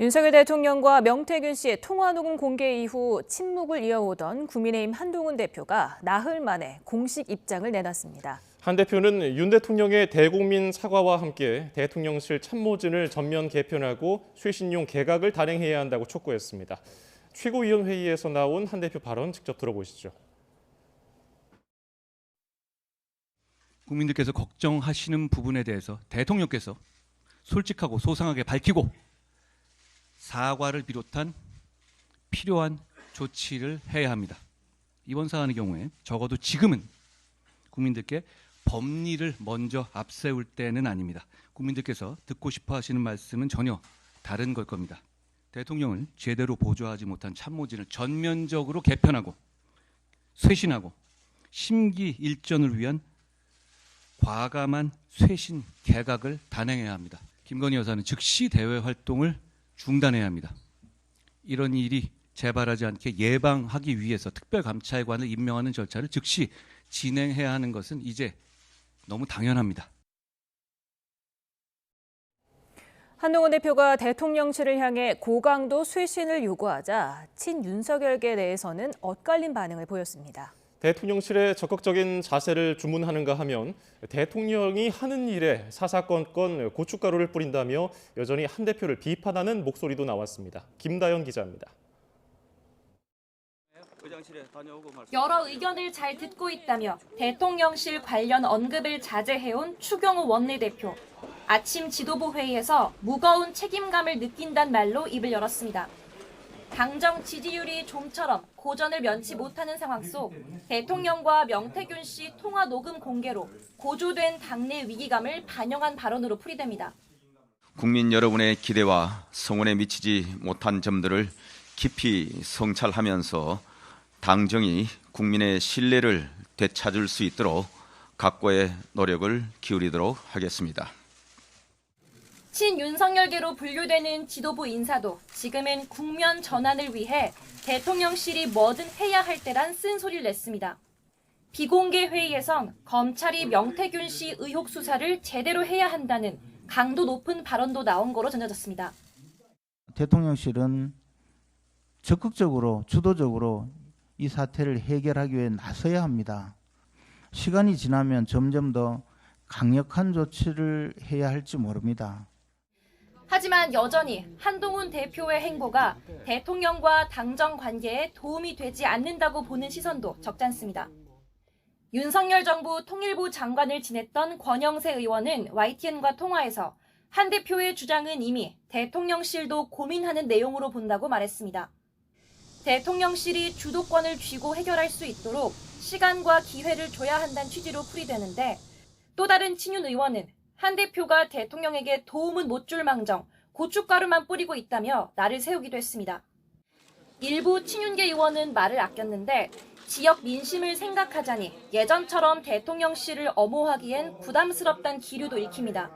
윤석열 대통령과 명태균 씨의 통화 녹음 공개 이후 침묵을 이어오던 국민의힘 한동훈 대표가 나흘 만에 공식 입장을 내놨습니다. 한 대표는 윤 대통령의 대국민 사과와 함께 대통령실 참모진을 전면 개편하고 쇄신용 개각을 단행해야 한다고 촉구했습니다. 최고위원회의에서 나온 한 대표 발언 직접 들어보시죠. 국민들께서 걱정하시는 부분에 대해서 대통령께서 솔직하고 소상하게 밝히고 사과를 비롯한 필요한 조치를 해야 합니다. 이번 사안의 경우에 적어도 지금은 국민들께 법리를 먼저 앞세울 때는 아닙니다. 국민들께서 듣고 싶어 하시는 말씀은 전혀 다른 걸 겁니다. 대통령을 제대로 보좌하지 못한 참모진을 전면적으로 개편하고 쇄신하고 심기일전을 위한 과감한 쇄신 개각을 단행해야 합니다. 김건희 여사는 즉시 대외 활동을 중단해야 합니다. 이런 일이 재발하지 않게 예방하기 위해서 특별감찰관을 임명하는 절차를 즉시 진행해야 하는 것은 이제 너무 당연합니다. 한동훈 대표가 대통령실을 향해 고강도 쇄신을 요구하자 친윤석열계 내에서는 엇갈린 반응을 보였습니다. 대통령실의 적극적인 자세를 주문하는가 하면 대통령이 하는 일에 사사건건 고춧가루를 뿌린다며 여전히 한 대표를 비판하는 목소리도 나왔습니다. 김다연 기자입니다. 여러 의견을 잘 듣고 있다며 대통령실 관련 언급을 자제해온 추경호 원내대표. 아침 지도부 회의에서 무거운 책임감을 느낀다는 말로 입을 열었습니다. 당정 지지율이 좀처럼 고전을 면치 못하는 상황 속 대통령과 명태균 씨 통화 녹음 공개로 고조된 당내 위기감을 반영한 발언으로 풀이됩니다. 국민 여러분의 기대와 성원에 미치지 못한 점들을 깊이 성찰하면서 당정이 국민의 신뢰를 되찾을 수 있도록 각고의 노력을 기울이도록 하겠습니다. 친윤석열계로 분류되는 지도부 인사도 지금은 국면 전환을 위해 대통령실이 뭐든 해야 할 때란 쓴소리를 냈습니다. 비공개 회의에선 검찰이 명태균 씨 의혹 수사를 제대로 해야 한다는 강도 높은 발언도 나온 거로 전해졌습니다. 대통령실은 적극적으로 주도적으로 이 사태를 해결하기 위해 나서야 합니다. 시간이 지나면 점점 더 강력한 조치를 해야 할지 모릅니다. 하지만 여전히 한동훈 대표의 행보가 대통령과 당정 관계에 도움이 되지 않는다고 보는 시선도 적지 않습니다. 윤석열 정부 통일부 장관을 지냈던 권영세 의원은 YTN과 통화에서 한 대표의 주장은 이미 대통령실도 고민하는 내용으로 본다고 말했습니다. 대통령실이 주도권을 쥐고 해결할 수 있도록 시간과 기회를 줘야 한다는 취지로 풀이되는데 또 다른 친윤 의원은 한 대표가 대통령에게 도움은 못 줄 망정 고춧가루만 뿌리고 있다며 날을 세우기도 했습니다. 일부 친윤계 의원은 말을 아꼈는데 지역 민심을 생각하자니 예전처럼 대통령실을 엄호하기엔 부담스럽다는 기류도 읽힙니다.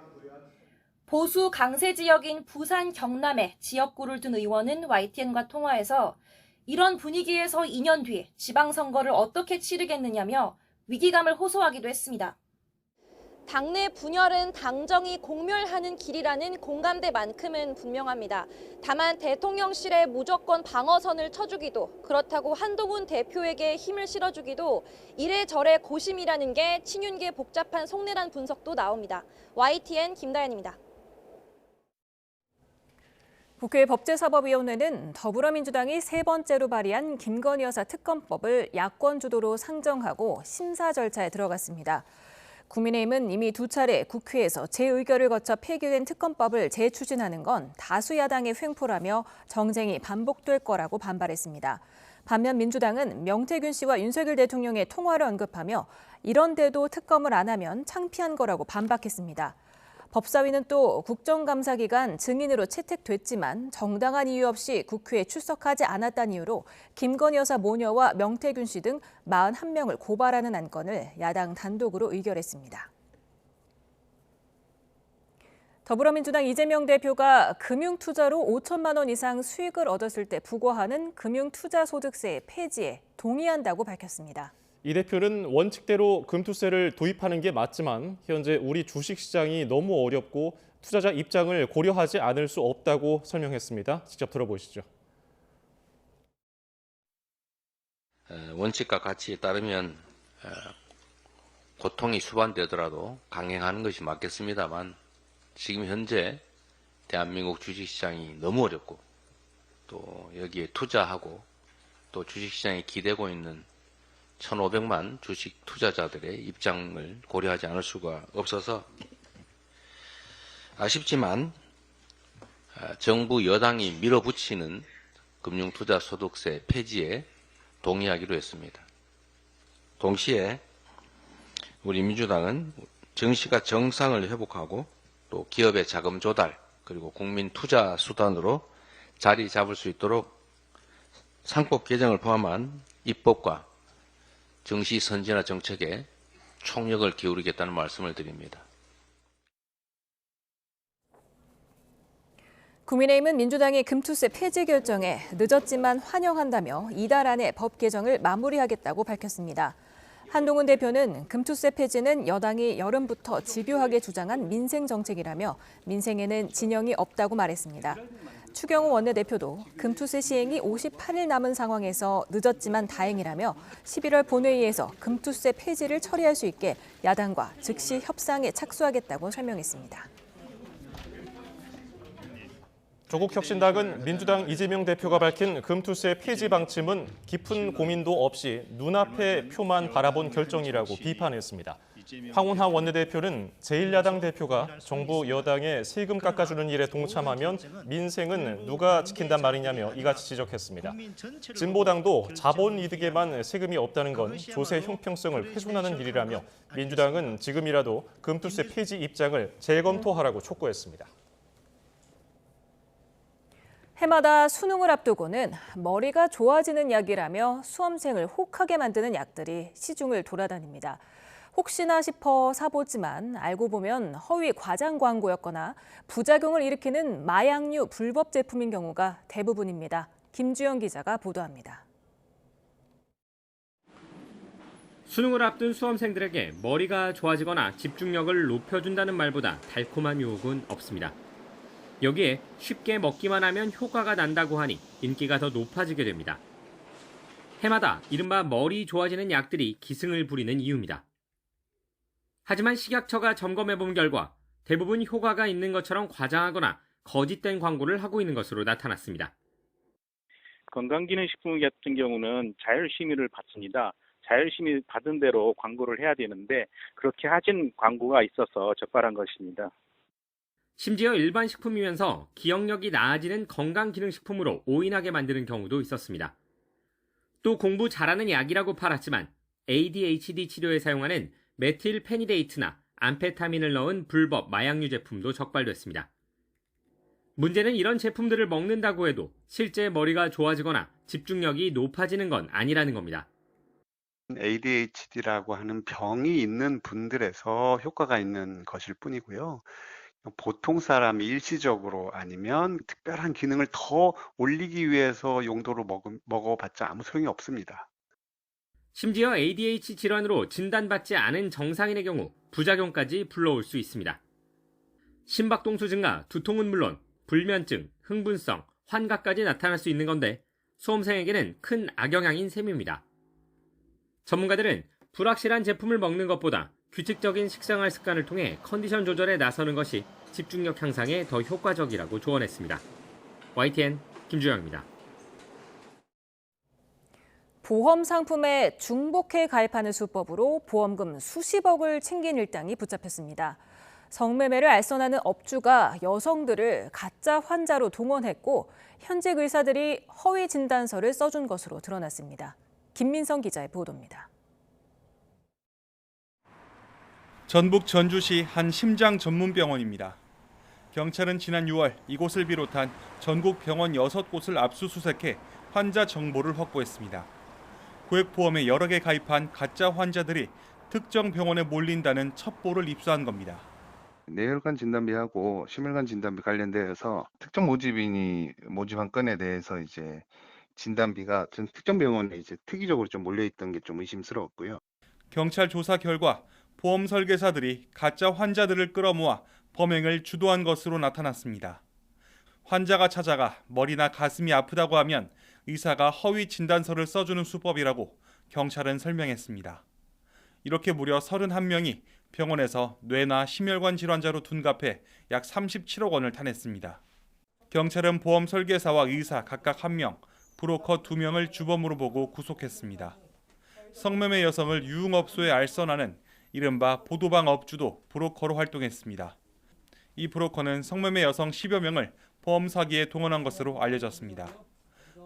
보수 강세 지역인 부산 경남에 지역구를 둔 의원은 YTN과 통화에서 이런 분위기에서 2년 뒤 지방선거를 어떻게 치르겠느냐며 위기감을 호소하기도 했습니다. 당내 분열은 당정이 공멸하는 길이라는 공감대만큼은 분명합니다. 다만 대통령실에 무조건 방어선을 쳐주기도 그렇다고 한동훈 대표에게 힘을 실어주기도 이래저래 고심이라는 게 친윤계 복잡한 속내란 분석도 나옵니다. YTN 김다연입니다. 국회 법제사법위원회는 더불어민주당이 세 번째로 발의한 김건희 여사 특검법을 야권 주도로 상정하고 심사 절차에 들어갔습니다. 국민의힘은 이미 두 차례 국회에서 재의결을 거쳐 폐기된 특검법을 재추진하는 건 다수 야당의 횡포라며 정쟁이 반복될 거라고 반발했습니다. 반면 민주당은 명태균 씨와 윤석열 대통령의 통화를 언급하며 이런데도 특검을 안 하면 창피한 거라고 반박했습니다. 법사위는 또 국정감사 기간 증인으로 채택됐지만 정당한 이유 없이 국회에 출석하지 않았다는 이유로 김건희 여사 모녀와 명태균 씨 등 41명을 고발하는 안건을 야당 단독으로 의결했습니다. 더불어민주당 이재명 대표가 금융투자로 5천만 원 이상 수익을 얻었을 때 부과하는 금융투자소득세 폐지에 동의한다고 밝혔습니다. 이 대표는 원칙대로 금투세를 도입하는 게 맞지만 현재 우리 주식시장이 너무 어렵고 투자자 입장을 고려하지 않을 수 없다고 설명했습니다. 직접 들어보시죠. 원칙과 가치에 따르면 고통이 수반되더라도 강행하는 것이 맞겠습니다만 지금 현재 대한민국 주식시장이 너무 어렵고 또 여기에 투자하고 또 주식시장에 기대고 있는 1,500만 주식 투자자들의 입장을 고려하지 않을 수가 없어서 아쉽지만 정부 여당이 밀어붙이는 금융투자소득세 폐지에 동의하기로 했습니다. 동시에 우리 민주당은 증시가 정상을 회복하고 또 기업의 자금 조달 그리고 국민 투자 수단으로 자리 잡을 수 있도록 상법 개정을 포함한 입법과 증시 선진화 정책에 총력을 기울이겠다는 말씀을 드립니다. 국민의힘은 민주당의 금투세 폐지 결정에 늦었지만 환영한다며 이달 안에 법 개정을 마무리하겠다고 밝혔습니다. 한동훈 대표는 금투세 폐지는 여당이 여름부터 집요하게 주장한 민생 정책이라며 민생에는 진영이 없다고 말했습니다. 추경호 원내대표도 금투세 시행이 58일 남은 상황에서 늦었지만 다행이라며 11월 본회의에서 금투세 폐지를 처리할 수 있게 야당과 즉시 협상에 착수하겠다고 설명했습니다. 조국혁신당은 민주당 이재명 대표가 밝힌 금투세 폐지 방침은 깊은 고민도 없이 눈앞의 표만 바라본 결정이라고 비판했습니다. 황운하 원내대표는 제1야당 대표가 정부 여당에 세금 깎아주는 일에 동참하면 민생은 누가 지킨단 말이냐며 이같이 지적했습니다. 진보당도 자본이득에만 세금이 없다는 건 조세 형평성을 훼손하는 일이라며 민주당은 지금이라도 금투세 폐지 입장을 재검토하라고 촉구했습니다. 해마다 수능을 앞두고는 머리가 좋아지는 약이라며 수험생을 혹하게 만드는 약들이 시중을 돌아다닙니다. 혹시나 싶어 사보지만 알고 보면 허위 과장 광고였거나 부작용을 일으키는 마약류 불법 제품인 경우가 대부분입니다. 김주영 기자가 보도합니다. 수능을 앞둔 수험생들에게 머리가 좋아지거나 집중력을 높여준다는 말보다 달콤한 유혹은 없습니다. 여기에 쉽게 먹기만 하면 효과가 난다고 하니 인기가 더 높아지게 됩니다. 해마다 이른바 머리 좋아지는 약들이 기승을 부리는 이유입니다. 하지만 식약처가 점검해본 결과 대부분 효과가 있는 것처럼 과장하거나 거짓된 광고를 하고 있는 것으로 나타났습니다. 건강기능식품 같은 경우는 자율심의를 받습니다. 자율심의 받은 대로 광고를 해야 되는데 그렇게 하진 광고가 있어서 적발한 것입니다. 심지어 일반 식품이면서 기억력이 나아지는 건강기능식품으로 오인하게 만드는 경우도 있었습니다. 또 공부 잘하는 약이라고 팔았지만 ADHD 치료에 사용하는 메틸페니데이트나 암페타민을 넣은 불법 마약류 제품도 적발됐습니다. 문제는 이런 제품들을 먹는다고 해도 실제 머리가 좋아지거나 집중력이 높아지는 건 아니라는 겁니다. ADHD라고 하는 병이 있는 분들에서 효과가 있는 것일 뿐이고요. 보통 사람이 일시적으로 아니면 특별한 기능을 더 올리기 위해서 용도로 먹어봤자 아무 소용이 없습니다. 심지어 ADHD 질환으로 진단받지 않은 정상인의 경우 부작용까지 불러올 수 있습니다. 심박동수 증가, 두통은 물론 불면증, 흥분성, 환각까지 나타날 수 있는 건데 수험생에게는 큰 악영향인 셈입니다. 전문가들은 불확실한 제품을 먹는 것보다 규칙적인 식생활 습관을 통해 컨디션 조절에 나서는 것이 집중력 향상에 더 효과적이라고 조언했습니다. YTN 김주영입니다. 보험 상품에 중복해 가입하는 수법으로 보험금 수십억을 챙긴 일당이 붙잡혔습니다. 성매매를 알선하는 업주가 여성들을 가짜 환자로 동원했고 현직 의사들이 허위 진단서를 써준 것으로 드러났습니다. 김민성 기자의 보도입니다. 전북 전주시 한 심장 전문 병원입니다. 경찰은 지난 6월 이곳을 비롯한 전국 병원 6곳을 압수수색해 환자 정보를 확보했습니다. 고액보험에 여러 개 가입한 가짜 환자들이 특정 병원에 몰린다는 첩보를 입수한 겁니다. 뇌혈관 진단비하고 심혈관 진단비 관련되어서 특정 모집인이 모집한 건에 대해서 이제 진단비가 전 특정 병원에 이제 특이적으로 좀 몰려 있던 게 좀 의심스러웠고요. 경찰 조사 결과 보험 설계사들이 가짜 환자들을 끌어모아 범행을 주도한 것으로 나타났습니다. 환자가 찾아가 머리나 가슴이 아프다고 하면 의사가 허위 진단서를 써주는 수법이라고 경찰은 설명했습니다. 이렇게 무려 31명이 병원에서 뇌나 심혈관 질환자로 둔갑해 약 37억 원을 타냈습니다. 경찰은 보험 설계사와 의사 각각 1명, 브로커 2명을 주범으로 보고 구속했습니다. 성매매 여성을 유흥업소에 알선하는 이른바 보도방 업주도 브로커로 활동했습니다. 이 브로커는 성매매 여성 10여 명을 보험 사기에 동원한 것으로 알려졌습니다.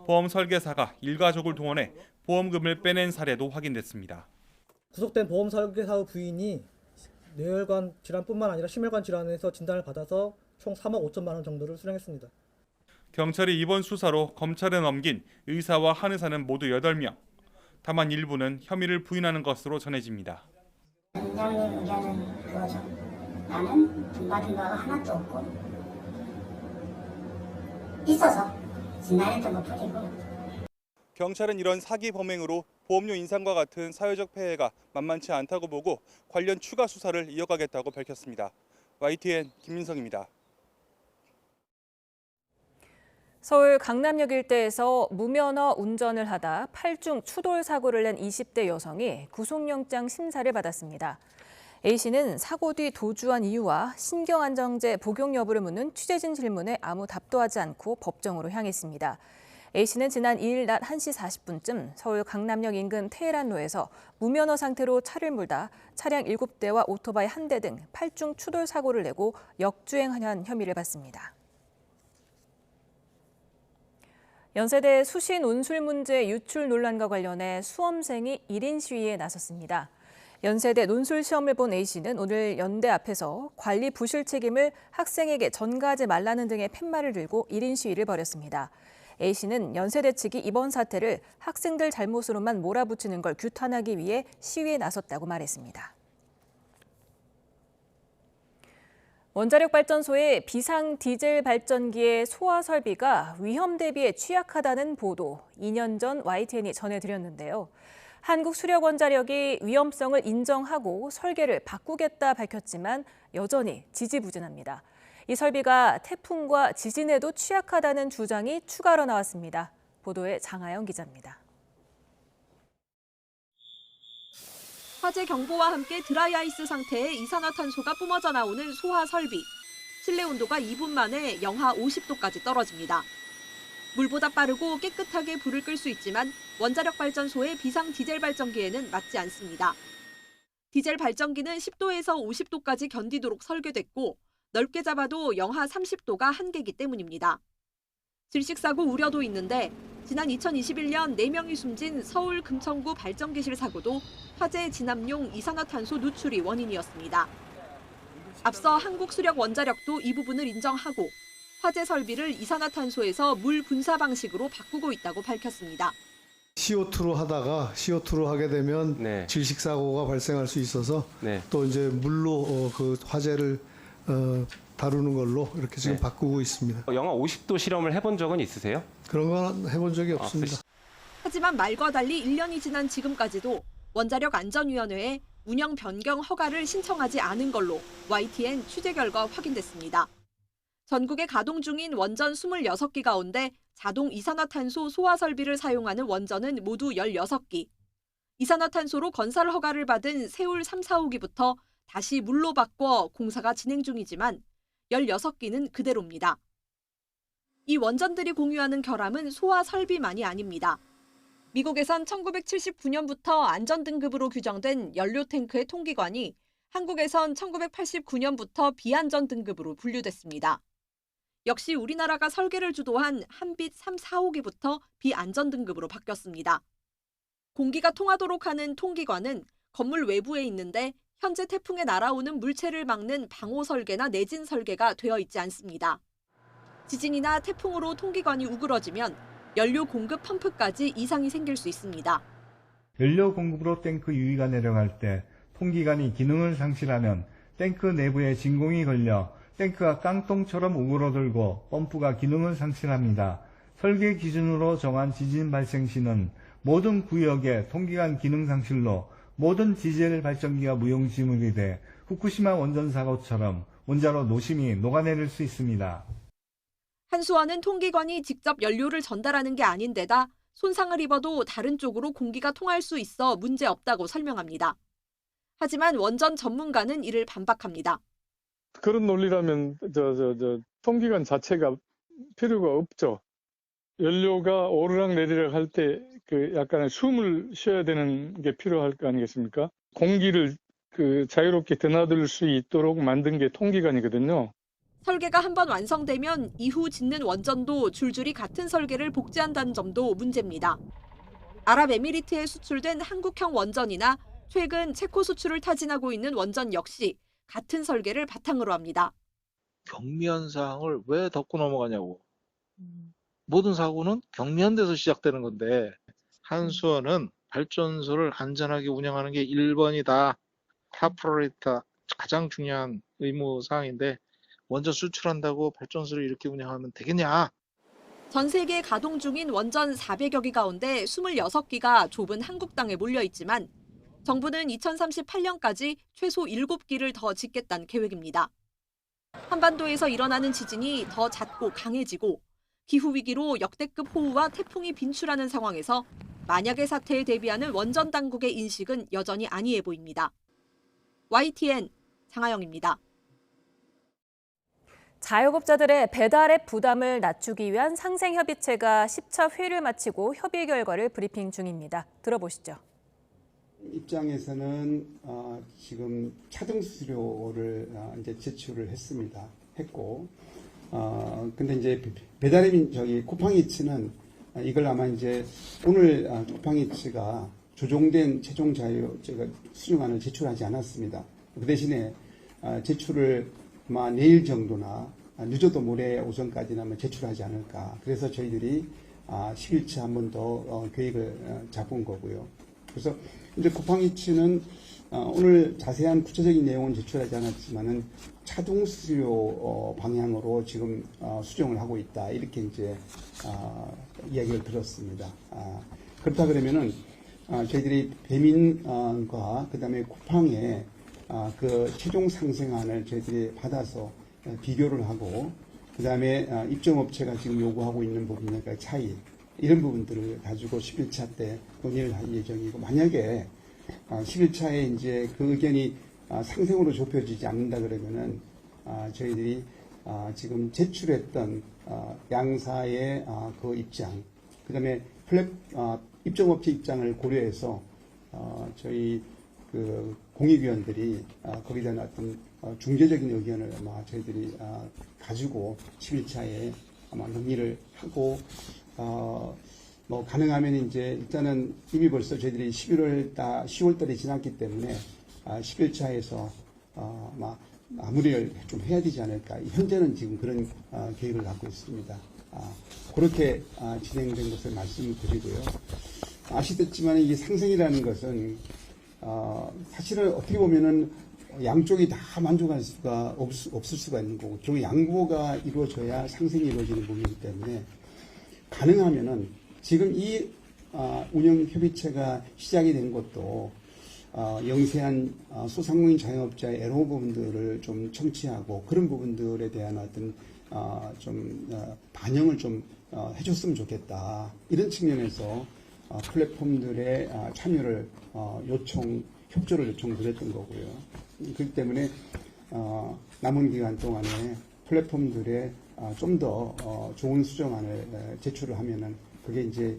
보험 설계사가 일가족을 동원해 보험금을 빼낸 사례도 확인됐습니다. 구속된 보험 설계사의 부인이 뇌혈관 질환뿐만 아니라 심혈관 질환에서 진단을 받아서 총 3억 5천만 원 정도를 수령했습니다. 경찰이 이번 수사로 검찰에 넘긴 의사와 한의사는 모두 8명. 다만 일부는 혐의를 부인하는 것으로 전해집니다. 원장님 의견은 그거죠. 나는 돈 받은 바가 하나도 없고 있어서 진단했던 것 뿐이고. 경찰은 이런 사기 범행으로 보험료 인상과 같은 사회적 폐해가 만만치 않다고 보고 관련 추가 수사를 이어가겠다고 밝혔습니다. YTN 김민성입니다. 서울 강남역 일대에서 무면허 운전을 하다 8중 추돌 사고를 낸 20대 여성이 구속영장 심사를 받았습니다. A씨는 사고 뒤 도주한 이유와 신경안정제 복용 여부를 묻는 취재진 질문에 아무 답도 하지 않고 법정으로 향했습니다. A씨는 지난 2일 낮 1시 40분쯤 서울 강남역 인근 테헤란로에서 무면허 상태로 차를 몰다 차량 7대와 오토바이 1대 등 8중 추돌 사고를 내고 역주행한 혐의를 받습니다. 연세대 수시 논술 문제 유출 논란과 관련해 수험생이 1인 시위에 나섰습니다. 연세대 논술 시험을 본 A씨는 오늘 연대 앞에서 관리 부실 책임을 학생에게 전가하지 말라는 등의 팻말을 들고 1인 시위를 벌였습니다. A씨는 연세대 측이 이번 사태를 학생들 잘못으로만 몰아붙이는 걸 규탄하기 위해 시위에 나섰다고 말했습니다. 원자력 발전소의 비상 디젤 발전기의 소화 설비가 위험 대비에 취약하다는 보도 2년 전 YTN이 전해드렸는데요. 한국수력원자력이 위험성을 인정하고 설계를 바꾸겠다 밝혔지만 여전히 지지부진합니다. 이 설비가 태풍과 지진에도 취약하다는 주장이 추가로 나왔습니다. 보도에 장하영 기자입니다. 화재 경보와 함께 드라이아이스 상태의 이산화탄소가 뿜어져 나오는 소화 설비. 실내 온도가 2분 만에 영하 50도까지 떨어집니다. 물보다 빠르고 깨끗하게 불을 끌 수 있지만 원자력 발전소의 비상 디젤 발전기에는 맞지 않습니다. 디젤 발전기는 10도에서 50도까지 견디도록 설계됐고 넓게 잡아도 영하 30도가 한계이기 때문입니다. 질식사고 우려도 있는데 지난 2021년 4명이 숨진 서울 금천구 발전기실 사고도 화재 진압용 이산화탄소 누출이 원인이었습니다. 앞서 한국수력원자력도 이 부분을 인정하고 화재 설비를 이산화탄소에서 물 분사 방식으로 바꾸고 있다고 밝혔습니다. CO2로 하다가 CO2로 하게 되면 질식 사고가 발생할 수 있어서 또 이제 물로 그 화재를 다루는 걸로 이렇게 지금 바꾸고 있습니다. 영하 50도 실험을 해본 적은 있으세요? 그런 건 해본 적이 없습니다. 하지만 말과 달리 1년이 지난 지금까지도 원자력 안전위원회에 운영 변경 허가를 신청하지 않은 걸로 YTN 취재 결과 확인됐습니다. 전국에 가동 중인 원전 26기 가운데 자동 이산화탄소 소화 설비를 사용하는 원전은 모두 16기. 이산화탄소로 건설 허가를 받은 세울 3, 4호기부터 다시 물로 바꿔 공사가 진행 중이지만 16기는 그대로입니다. 이 원전들이 공유하는 결함은 소화 설비만이 아닙니다. 미국에선 1979년부터 안전등급으로 규정된 연료 탱크의 통기관이 한국에선 1989년부터 비안전 등급으로 분류됐습니다. 역시 우리나라가 설계를 주도한 한빛 3, 4호기부터 비안전 등급으로 바뀌었습니다. 공기가 통하도록 하는 통기관은 건물 외부에 있는데 현재 태풍에 날아오는 물체를 막는 방호 설계나 내진 설계가 되어 있지 않습니다. 지진이나 태풍으로 통기관이 우그러지면 연료 공급 펌프까지 이상이 생길 수 있습니다. 연료 공급으로 탱크 유위가 내려갈 때 통기관이 기능을 상실하면 탱크 내부에 진공이 걸려 탱크가 깡통처럼 우그러들고 펌프가 기능을 상실합니다. 설계 기준으로 정한 지진 발생 시는 모든 구역의 통기관 기능 상실로 모든 디젤 발전기가 무용지물이 돼 후쿠시마 원전 사고처럼 원자로 노심이 녹아내릴 수 있습니다. 한수원은 통기관이 직접 연료를 전달하는 게 아닌데다 손상을 입어도 다른 쪽으로 공기가 통할 수 있어 문제없다고 설명합니다. 하지만 원전 전문가는 이를 반박합니다. 그런 논리라면 통기관 자체가 필요가 없죠. 연료가 오르락 내리락 할 때 그 약간의 숨을 쉬어야 되는 게 필요할 거 아니겠습니까? 공기를 자유롭게 드나들 수 있도록 만든 게 통기관이거든요. 설계가 한번 완성되면 이후 짓는 원전도 줄줄이 같은 설계를 복제한다는 점도 문제입니다. 아랍에미리트에 수출된 한국형 원전이나 최근 체코 수출을 타진하고 있는 원전 역시 같은 설계를 바탕으로 합니다. 경미한 사항을 왜 덮고 넘어가냐고. 모든 사고는 경미한 데서 시작되는 건데 한수원은 발전소를 안전하게 운영하는 게 1번이다. 탑프라이터 가장 중요한 의무 사항인데 원전 수출한다고 발전소를 이렇게 운영하면 되겠냐? 전 세계 가동 중인 원전 400여 기 가운데 26기가 좁은 한국 땅에 몰려 있지만 정부는 2038년까지 최소 7기를 더 짓겠다는 계획입니다. 한반도에서 일어나는 지진이 더 잦고 강해지고 기후위기로 역대급 호우와 태풍이 빈출하는 상황에서 만약의 사태에 대비하는 원전 당국의 인식은 여전히 안이해 보입니다. YTN 장하영입니다. 자영업자들의 배달앱 부담을 낮추기 위한 상생협의체가 10차 회의를 마치고 협의 결과를 브리핑 중입니다. 들어보시죠. 입장에서는 지금 차등 수수료를 이제 제출을 했고, 근데 이제 배달앱인 쿠팡이츠는 이걸 아마 이제 오늘 쿠팡이츠가 조정된 최종 자유제가 수정안을 제출하지 않았습니다. 그 대신에 제출을 아마 내일 정도나 늦어도 모레 오전까지는 아마 제출하지 않을까. 그래서 저희들이 10일차 한 번 더 계획을 잡은 거고요. 그래서 이제 쿠팡이츠는 오늘 자세한 구체적인 내용은 제출하지 않았지만은 차등 수수료 방향으로 지금 수정을 하고 있다. 이렇게 이제 이야기를 들었습니다. 그렇다 그러면은 저희들이 배민과 그다음에 쿠팡의 그 최종 상생안을 저희들이 받아서 비교를 하고 그다음에 입점업체가 지금 요구하고 있는 부분의 차이 이런 부분들을 가지고 11차 때 논의를 할 예정이고 만약에 11차에 이제 그 의견이 상생으로 좁혀지지 않는다 그러면은 저희들이 지금 제출했던 양사의 그 입장 그다음에 입점업체 입장을 고려해서 저희 그 공익위원들이 거기에 대한 어떤 중재적인 의견을 아마 저희들이 가지고 11차에 아마 논의를 하고 뭐 가능하면 이제 일단은 이미 벌써 저희들이 10월 달이 지났기 때문에 11차에서 아마 마무리를 좀 해야 되지 않을까. 현재는 지금 그런 계획을 갖고 있습니다. 그렇게 진행된 것을 말씀을 드리고요. 아시겠지만 이 상생이라는 것은 사실은 어떻게 보면은 양쪽이 다 만족할 수가 없을 수가 있는 거고 결국 양보가 이루어져야 상생이 이루어지는 부분이기 때문에 가능하면은 지금 이 운영협의체가 시작이 된 것도 영세한 소상공인 자영업자의 애로 부분들을 좀 청취하고 그런 부분들에 대한 어떤 반영을 좀 해줬으면 좋겠다. 이런 측면에서 플랫폼들의 참여를 협조를 요청드렸던 거고요. 그렇기 때문에 남은 기간 동안에 플랫폼들의 좀 더 좋은 수정안을 제출을 하면은 그게 이제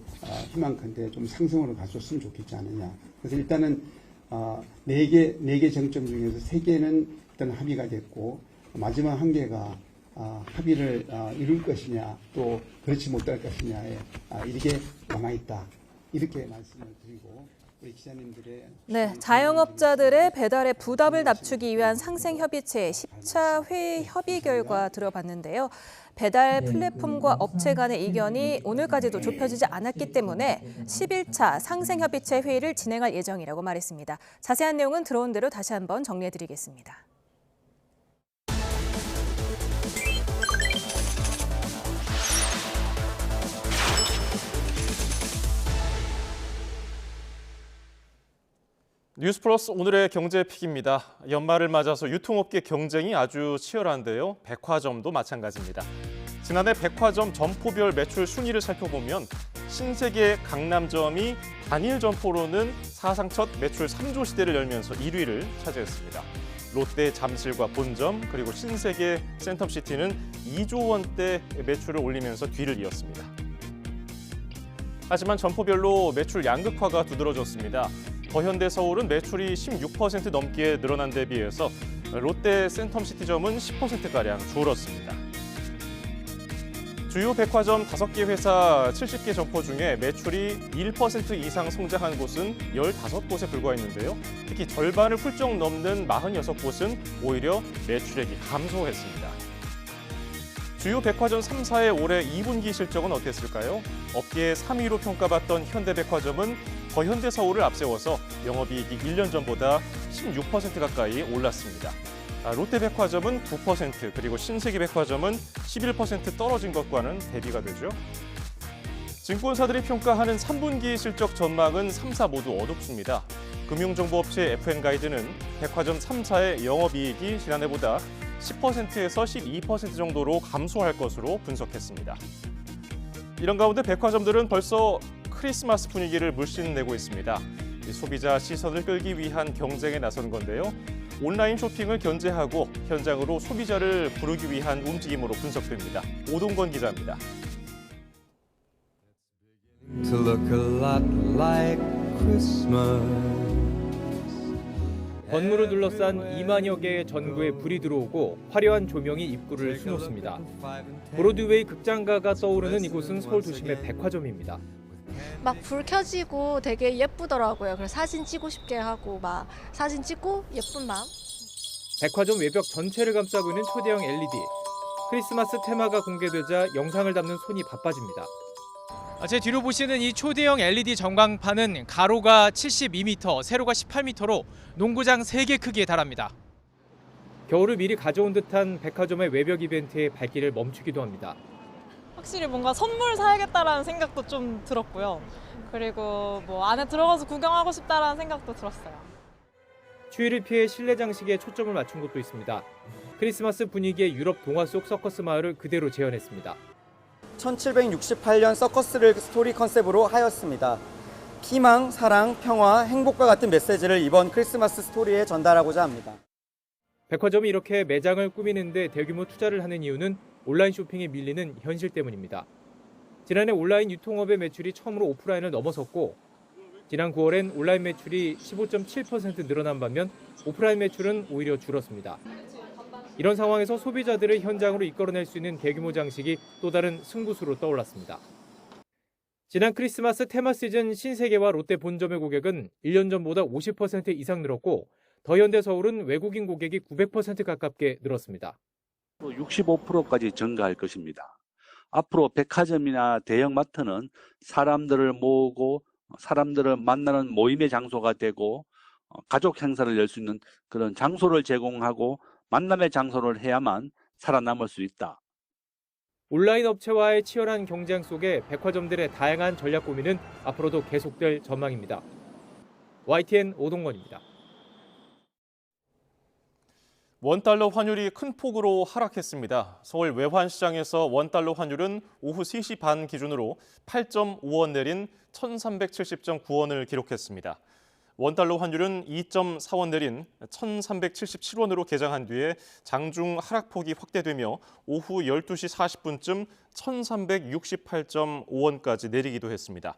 희망컨대 좀 상승으로 가졌으면 좋겠지 않느냐. 그래서 일단은 4개 쟁점 중에서 3개는 일단 합의가 됐고 마지막 1개가 합의를 이룰 것이냐 또 그렇지 못할 것이냐에 이렇게 남아있다. 이렇게 말씀을 드리고 우리 기자님들의 네, 자영업자들의 배달의 부담을 낮추기 위한 상생협의체 10차 회의 협의 결과 들어봤는데요. 배달 플랫폼과 업체 간의 의견이 오늘까지도 좁혀지지 않았기 때문에 11차 상생협의체 회의를 진행할 예정이라고 말했습니다. 자세한 내용은 들어온 대로 다시 한번 정리해드리겠습니다. 뉴스플러스 오늘의 경제픽입니다. 연말을 맞아서 유통업계 경쟁이 아주 치열한데요. 백화점도 마찬가지입니다. 지난해 백화점 점포별 매출 순위를 살펴보면 신세계 강남점이 단일 점포로는 사상 첫 매출 3조 시대를 열면서 1위를 차지했습니다. 롯데 잠실과 본점 그리고 신세계 센텀시티는 2조 원대 매출을 올리면서 뒤를 이었습니다. 하지만 점포별로 매출 양극화가 두드러졌습니다. 더현대 서울은 매출이 16% 넘게 늘어난 데 비해서 롯데 센텀시티점은 10%가량 줄었습니다. 주요 백화점 5개 회사 70개 점포 중에 매출이 1% 이상 성장한 곳은 15곳에 불과했는데요. 특히 절반을 훌쩍 넘는 46곳은 오히려 매출액이 감소했습니다. 주요 백화점 3사의 올해 2분기 실적은 어땠을까요? 업계 3위로 평가받던 현대백화점은 더현대서울을 앞세워서 영업이익이 1년 전보다 16% 가까이 올랐습니다. 롯데백화점은 9%, 그리고 신세계백화점은 11% 떨어진 것과는 대비가 되죠. 증권사들이 평가하는 3분기 실적 전망은 3사 모두 어둡습니다. 금융정보업체 FN가이드는 백화점 3사의 영업이익이 지난해보다 10%에서 12% 정도로 감소할 것으로 분석했습니다. 이런 가운데 백화점들은 벌써 크리스마스 분위기를 물씬 내고 있습니다. 소비자 시선을 끌기 위한 경쟁에 나선 건데요. 온라인 쇼핑을 견제하고 현장으로 소비자를 부르기 위한 움직임으로 분석됩니다. 오동건 기자입니다. To look a lot like Christmas. 건물을 둘러싼 2만여 개의 전구에 불이 들어오고 화려한 조명이 입구를 수놓습니다. 브로드웨이 극장가가 떠오르는 이곳은 서울 도심의 백화점입니다. 막 불 켜지고 되게 예쁘더라고요. 그래서 사진 찍고 싶게 하고 막 사진 찍고 예쁜 마음. 백화점 외벽 전체를 감싸고 있는 초대형 LED. 크리스마스 테마가 공개되자 영상을 담는 손이 바빠집니다. 제 뒤로 보시는 이 초대형 LED 전광판은 가로가 72m, 세로가 18m로 농구장 3개 크기에 달합니다. 겨울을 미리 가져온 듯한 백화점의 외벽 이벤트에 발길을 멈추기도 합니다. 확실히 뭔가 선물 사야겠다라는 생각도 좀 들었고요. 그리고 뭐 안에 들어가서 구경하고 싶다라는 생각도 들었어요. 추위를 피해 실내 장식에 초점을 맞춘 곳도 있습니다. 크리스마스 분위기의 유럽 동화 속 서커스 마을을 그대로 재현했습니다. 1768년 서커스를 스토리 컨셉으로 하였습니다. 희망, 사랑, 평화, 행복과 같은 메시지를 이번 크리스마스 스토리에 전달하고자 합니다. 백화점이 이렇게 매장을 꾸미는데 대규모 투자를 하는 이유는 온라인 쇼핑에 밀리는 현실 때문입니다. 지난해 온라인 유통업의 매출이 처음으로 오프라인을 넘어섰고 지난 9월엔 온라인 매출이 15.7% 늘어난 반면 오프라인 매출은 오히려 줄었습니다. 이런 상황에서 소비자들을 현장으로 이끌어낼 수 있는 대규모 장식이 또 다른 승부수로 떠올랐습니다. 지난 크리스마스 테마 시즌 신세계와 롯데 본점의 고객은 1년 전보다 50% 이상 늘었고 더현대서울은 외국인 고객이 900% 가깝게 늘었습니다. 65%까지 증가할 것입니다. 앞으로 백화점이나 대형마트는 사람들을 모으고 사람들을 만나는 모임의 장소가 되고 가족 행사를 열 수 있는 그런 장소를 제공하고 만남의 장소를 해야만 살아남을 수 있다. 온라인 업체와의 치열한 경쟁 속에 백화점들의 다양한 전략 고민은 앞으로도 계속될 전망입니다. YTN 오동건입니다. 원달러 환율이 큰 폭으로 하락했습니다. 서울 외환시장에서 원달러 환율은 오후 3시 반 기준으로 8.5원 내린 1,370.9원을 기록했습니다. 원달러 환율은 2.4원 내린 1,377원으로 개장한 뒤에 장중 하락폭이 확대되며 오후 12시 40분쯤 1,368.5원까지 내리기도 했습니다.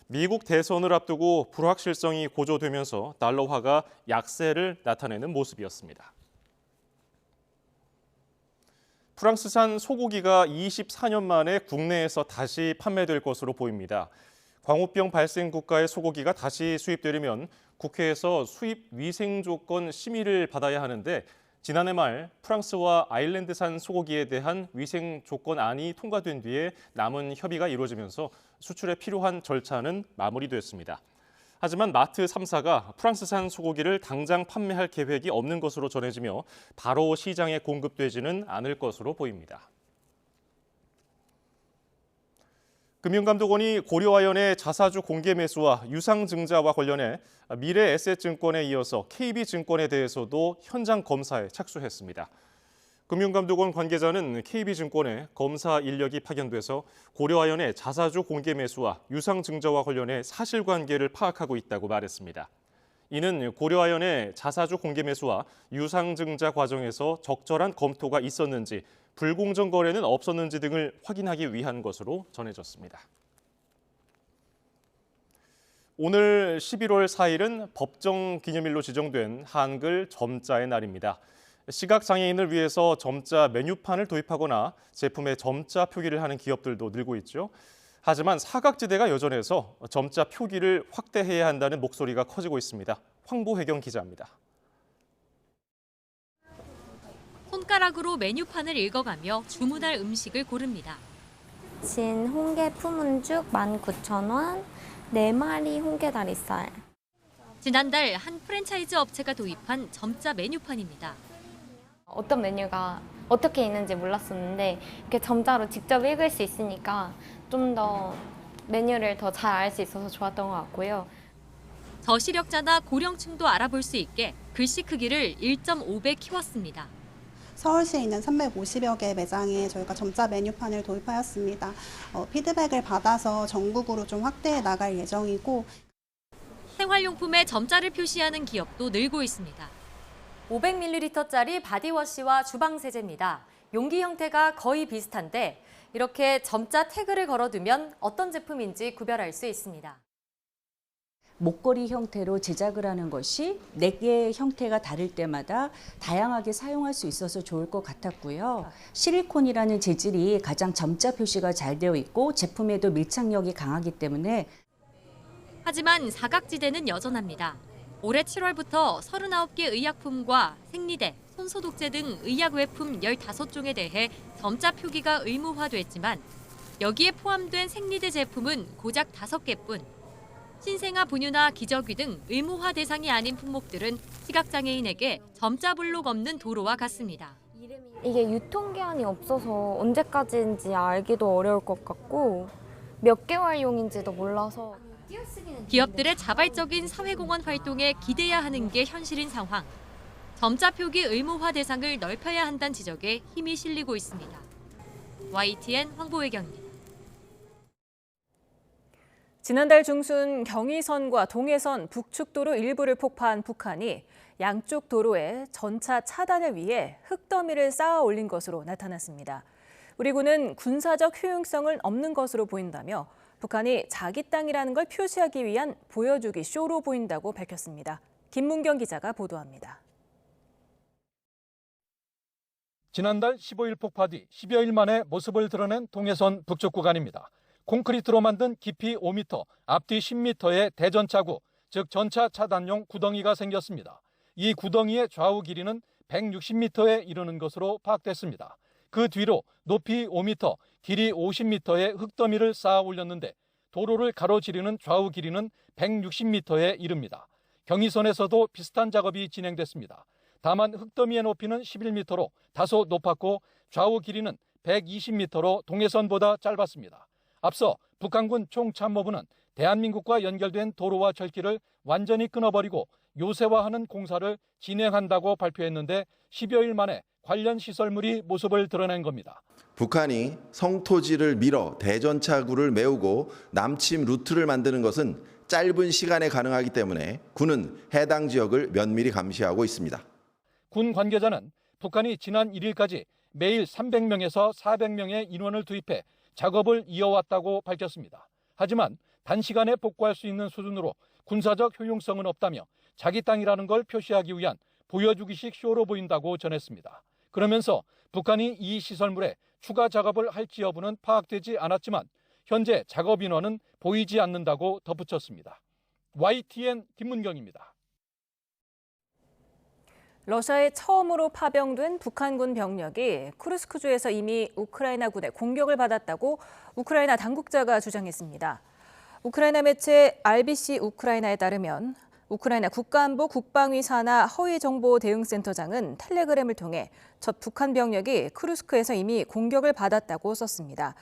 미국 대선을 앞두고 불확실성이 고조되면서 달러화가 약세를 나타내는 모습이었습니다. 프랑스산 소고기가 24년 만에 국내에서 다시 판매될 것으로 보입니다. 광우병 발생 국가의 소고기가 다시 수입되려면 국회에서 수입 위생 조건 심의를 받아야 하는데 지난해 말 프랑스와 아일랜드산 소고기에 대한 위생 조건안이 통과된 뒤에 남은 협의가 이루어지면서 수출에 필요한 절차는 마무리됐습니다. 하지만 마트 3사가 프랑스산 소고기를 당장 판매할 계획이 없는 것으로 전해지며 바로 시장에 공급되지는 않을 것으로 보입니다. 금융감독원이 고려아연의 자사주 공개 매수와 유상증자와 관련해 미래에셋증권에 이어서 KB증권에 대해서도 현장 검사에 착수했습니다. 금융감독원 관계자는 KB증권에 검사 인력이 파견돼서 고려아연의 자사주 공개 매수와 유상증자와 관련해 사실관계를 파악하고 있다고 말했습니다. 이는 고려아연의 자사주 공개 매수와 유상증자 과정에서 적절한 검토가 있었는지 불공정 거래는 없었는지 등을 확인하기 위한 것으로 전해졌습니다. 오늘 11월 4일은 법정 기념일로 지정된 한글 점자의 날입니다. 시각장애인을 위해서 점자 메뉴판을 도입하거나 제품에 점자 표기를 하는 기업들도 늘고 있죠. 하지만 사각지대가 여전해서 점자 표기를 확대해야 한다는 목소리가 커지고 있습니다. 황보혜경 기자입니다. 손가락으로 메뉴판을 읽어가며 주문할 음식을 고릅니다. 진 홍게 품은죽 19,000원, 4마리 홍게다리살. 지난달 한 프랜차이즈 업체가 도입한 점자 메뉴판입니다. 어떤 메뉴가 어떻게 있는지 몰랐었는데 이렇게 점자로 직접 읽을 수 있으니까 좀 더 메뉴를 더 잘 알 수 있어서 좋았던 것 같고요. 저시력자나 고령층도 알아볼 수 있게 글씨 크기를 1.5배 키웠습니다. 서울시에 있는 350여 개 매장에 저희가 점자 메뉴판을 도입하였습니다. 피드백을 받아서 전국으로 좀 확대해 나갈 예정이고 생활용품에 점자를 표시하는 기업도 늘고 있습니다. 500ml짜리 바디워시와 주방세제입니다. 용기 형태가 거의 비슷한데 이렇게 점자 태그를 걸어두면 어떤 제품인지 구별할 수 있습니다. 목걸이 형태로 제작을 하는 것이 4개의 형태가 다를 때마다 다양하게 사용할 수 있어서 좋을 것 같았고요. 실리콘이라는 재질이 가장 점자 표시가 잘 되어 있고 제품에도 밀착력이 강하기 때문에 하지만 사각지대는 여전합니다. 올해 7월부터 39개 의약품과 생리대, 손소독제 등 의약 외품 15종에 대해 점자 표기가 의무화됐지만 여기에 포함된 생리대 제품은 고작 5개뿐. 신생아 분유나 기저귀 등 의무화 대상이 아닌 품목들은 시각장애인에게 점자블록 없는 도로와 같습니다. 이게 유통기한이 없어서 언제까지인지 알기도 어려울 것 같고 몇 개월용인지도 몰라서 기업들의 자발적인 사회공헌 활동에 기대야 하는 게 현실인 상황. 점자 표기 의무화 대상을 넓혀야 한다는 지적에 힘이 실리고 있습니다. YTN 황보혜경입니다. 지난달 중순 경의선과 동해선 북측도로 일부를 폭파한 북한이 양쪽 도로에 전차 차단을 위해 흙더미를 쌓아 올린 것으로 나타났습니다. 우리 군은 군사적 효용성은 없는 것으로 보인다며 북한이 자기 땅이라는 걸 표시하기 위한 보여주기 쇼로 보인다고 밝혔습니다. 김문경 기자가 보도합니다. 지난달 15일 폭파 뒤 10여일 만에 모습을 드러낸 동해선 북쪽 구간입니다. 콘크리트로 만든 깊이 5m, 앞뒤 10m의 대전차구, 즉 전차 차단용 구덩이가 생겼습니다. 이 구덩이의 좌우 길이는 160m에 이르는 것으로 파악됐습니다. 그 뒤로 높이 5m, 길이 50m의 흙더미를 쌓아 올렸는데 도로를 가로지르는 좌우 길이는 160m에 이릅니다. 경의선에서도 비슷한 작업이 진행됐습니다. 다만 흙더미의 높이는 11m로 다소 높았고 좌우 길이는 120m로 동해선보다 짧았습니다. 앞서 북한군 총참모부는 대한민국과 연결된 도로와 철길을 완전히 끊어버리고 요새화하는 공사를 진행한다고 발표했는데 10여일 만에 관련 시설물이 모습을 드러낸 겁니다. 북한이 성토지를 밀어 대전차구를 메우고 남침 루트를 만드는 것은 짧은 시간에 가능하기 때문에 군은 해당 지역을 면밀히 감시하고 있습니다. 군 관계자는 북한이 지난 1일까지 매일 300명에서 400명의 인원을 투입해 작업을 이어왔다고 밝혔습니다. 하지만 단시간에 복구할 수 있는 수준으로 군사적 효용성은 없다며 자기 땅이라는 걸 표시하기 위한 보여주기식 쇼로 보인다고 전했습니다. 그러면서 북한이 이 시설물에 추가 작업을 할지 여부는 파악되지 않았지만 현재 작업 인원은 보이지 않는다고 덧붙였습니다. YTN 김문경입니다. 러시아에 처음으로 파병된 북한군 병력이 쿠르스크주에서 이미 우크라이나군의 공격을 받았다고 우크라이나 당국자가 주장했습니다. 우크라이나 매체 RBC 우크라이나에 따르면 우크라이나 국가안보 국방위 산하 허위정보대응센터장은 텔레그램을 통해 첫 북한 병력이 쿠르스크에서 이미 공격을 받았다고 썼습니다.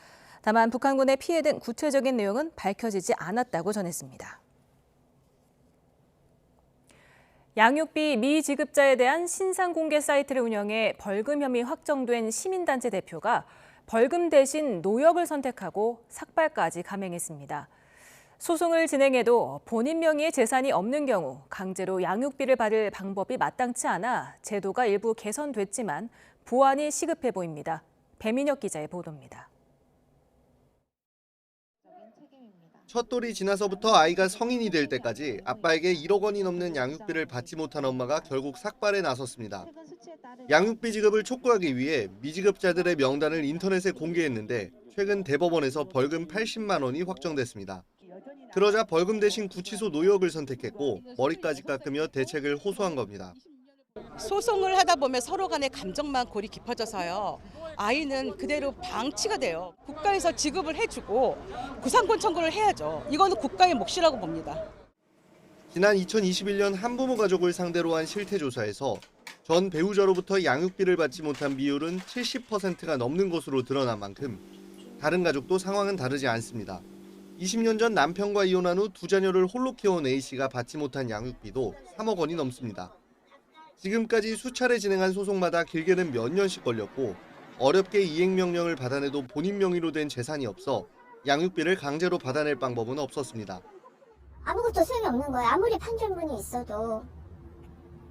다만 북한군의 피해 등 구체적인 내용은 밝혀지지 않았다고 전했습니다. 양육비 미지급자에 대한 신상 공개 사이트를 운영해 벌금 혐의 확정된 시민단체 대표가 벌금 대신 노역을 선택하고 삭발까지 감행했습니다. 소송을 진행해도 본인 명의의 재산이 없는 경우 강제로 양육비를 받을 방법이 마땅치 않아 제도가 일부 개선됐지만 보완이 시급해 보입니다. 배민혁 기자의 보도입니다. 첫 돌이 지나서부터 아이가 성인이 될 때까지 아빠에게 1억 원이 넘는 양육비를 받지 못한 엄마가 결국 삭발에 나섰습니다. 양육비 지급을 촉구하기 위해 미지급자들의 명단을 인터넷에 공개했는데 최근 대법원에서 벌금 80만 원이 확정됐습니다. 그러자 벌금 대신 구치소 노역을 선택했고 머리까지 깎으며 대책을 호소한 겁니다. 소송을 하다 보면 서로 간의 감정만 골이 깊어져서요. 아이는 그대로 방치가 돼요. 국가에서 지급을 해주고 구상권 청구를 해야죠. 이거는 국가의 몫이라고 봅니다. 지난 2021년 한부모 가족을 상대로 한 실태조사에서 전 배우자로부터 양육비를 받지 못한 비율은 70%가 넘는 것으로 드러난 만큼 다른 가족도 상황은 다르지 않습니다. 20년 전 남편과 이혼한 후 두 자녀를 홀로 키워온 A씨가 받지 못한 양육비도 3억 원이 넘습니다. 지금까지 수차례 진행한 소송마다 길게는 몇 년씩 걸렸고 어렵게 이행명령을 받아내도 본인 명의로 된 재산이 없어 양육비를 강제로 받아낼 방법은 없었습니다. 아무것도 소용이 없는 거예요. 아무리 판결문이 있어도.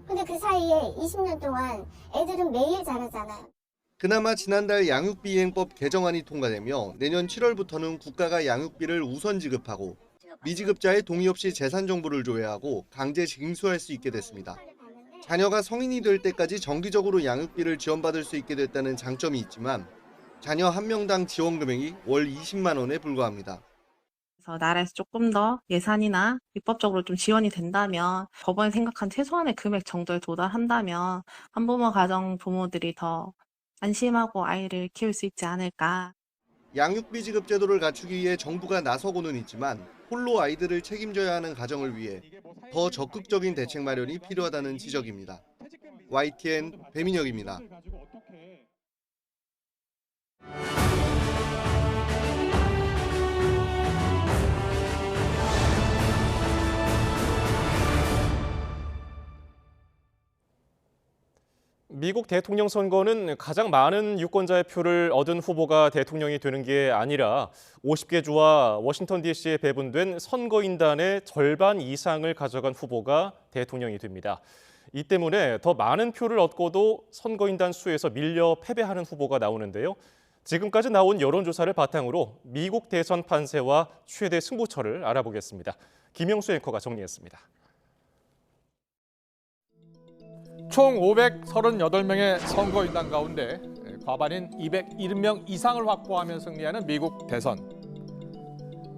근데 그 사이에 20년 동안 애들은 매일 자라잖아요. 그나마 지난달 양육비 이행법 개정안이 통과되며 내년 7월부터는 국가가 양육비를 우선 지급하고 미지급자의 동의 없이 재산 정보를 조회하고 강제 징수할 수 있게 됐습니다. 자녀가 성인이 될 때까지 정기적으로 양육비를 지원받을 수 있게 됐다는 장점이 있지만 자녀 한 명당 지원 금액이 월 20만 원에 불과합니다. 그래서 나라에서 조금 더 예산이나 입법적으로 좀 지원이 된다면 법원이 생각한 최소한의 금액 정도에 도달한다면 한부모 가정 부모들이 더 안심하고 아이를 키울 수 있지 않을까. 양육비 지급 제도를 갖추기 위해 정부가 나서고는 있지만 홀로 아이들을 책임져야 하는 가정을 위해 더 적극적인 대책 마련이 필요하다는 지적입니다. YTN 배민혁입니다. 미국 대통령 선거는 가장 많은 유권자의 표를 얻은 후보가 대통령이 되는 게 아니라 50개 주와 워싱턴 DC에 배분된 선거인단의 절반 이상을 가져간 후보가 대통령이 됩니다. 이 때문에 더 많은 표를 얻고도 선거인단 수에서 밀려 패배하는 후보가 나오는데요. 지금까지 나온 여론조사를 바탕으로 미국 대선 판세와 최대 승부처를 알아보겠습니다. 김영수 앵커가 정리했습니다. 총 538명의 선거인단 가운데 과반인 270명 이상을 확보하면 승리하는 미국 대선.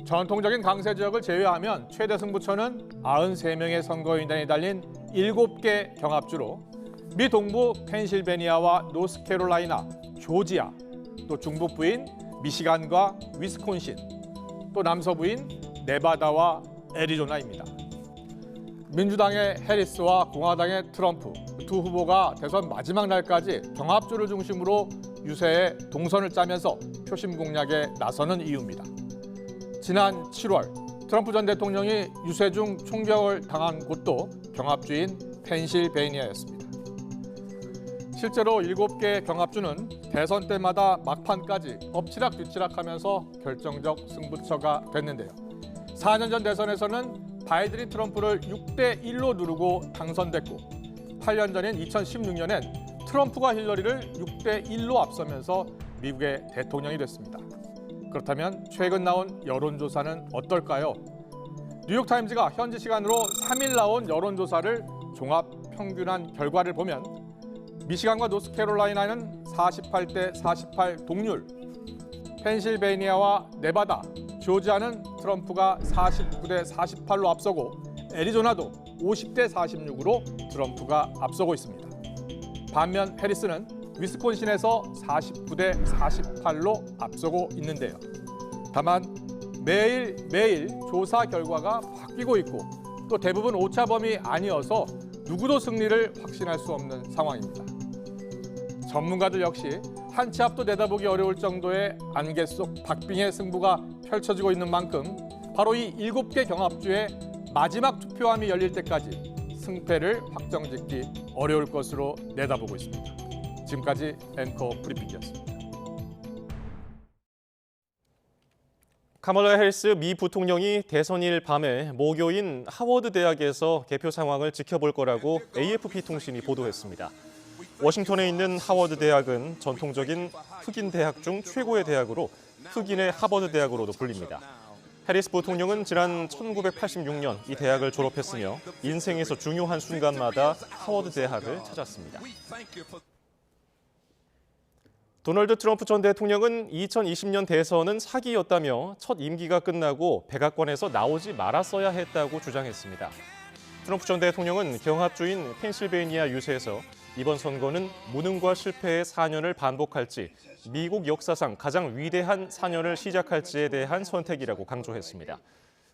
전통적인 강세 지역을 제외하면 최대 승부처는 93명의 선거인단이 달린 7개 경합주로 미 동부 펜실베니아와 노스캐롤라이나, 조지아, 또 중북부인 미시간과 위스콘신, 또 남서부인 네바다와 애리조나입니다. 민주당의 해리스와 공화당의 트럼프 두 후보가 대선 마지막 날까지 경합주를 중심으로 유세에 동선을 짜면서 표심 공략에 나서는 이유입니다. 지난 7월 트럼프 전 대통령이 유세 중 총격을 당한 곳도 경합주인 펜실베니아였습니다. 실제로 7개 경합주는 대선 때마다 막판까지 엎치락뒤치락하면서 결정적 승부처가 됐는데요. 4년 전 대선에서는 바이든이 트럼프를 6대1로 누르고 당선됐고 8년 전인 2016년엔 트럼프가 힐러리를 6대1로 앞서면서 미국의 대통령이 됐습니다. 그렇다면 최근 나온 여론조사는 어떨까요? 뉴욕타임즈가 현지 시간으로 3일 나온 여론조사를 종합 평균한 결과를 보면 미시간과 노스캐롤라이나는 48대 48 동률, 펜실베니아와 네바다, 조지아는 트럼프가 49대 48로 앞서고 애리조나도 50대 46으로 트럼프가 앞서고 있습니다. 반면 해리스는 위스콘신에서 49대 48로 앞서고 있는데요. 다만 매일 조사 결과가 바뀌고 있고 또 대부분 오차범위 아니어서 누구도 승리를 확신할 수 없는 상황입니다. 전문가들 역시 한 치 앞도 내다보기 어려울 정도의 안개 속 박빙의 승부가 펼쳐지고 있는 만큼 바로 이 7개 경합주의 마지막 투표함이 열릴 때까지 승패를 확정짓기 어려울 것으로 내다보고 있습니다. 지금까지 앵커 브리핑이었습니다. 카멀라 해리스 미 부통령이 대선일 밤에 모교인 하워드 대학에서 개표 상황을 지켜볼 거라고 AFP 통신이 보도했습니다. 워싱턴에 있는 하워드 대학은 전통적인 흑인 대학 중 최고의 대학으로 흑인의 하버드 대학으로도 불립니다. 해리스 부통령은 지난 1986년 이 대학을 졸업했으며 인생에서 중요한 순간마다 하워드 대학을 찾았습니다. 도널드 트럼프 전 대통령은 2020년 대선은 사기였다며 첫 임기가 끝나고 백악관에서 나오지 말았어야 했다고 주장했습니다. 트럼프 전 대통령은 경합주인 펜실베니아 유세에서 이번 선거는 무능과 실패의 4년을 반복할지 미국 역사상 가장 위대한 4년을 시작할지에 대한 선택이라고 강조했습니다.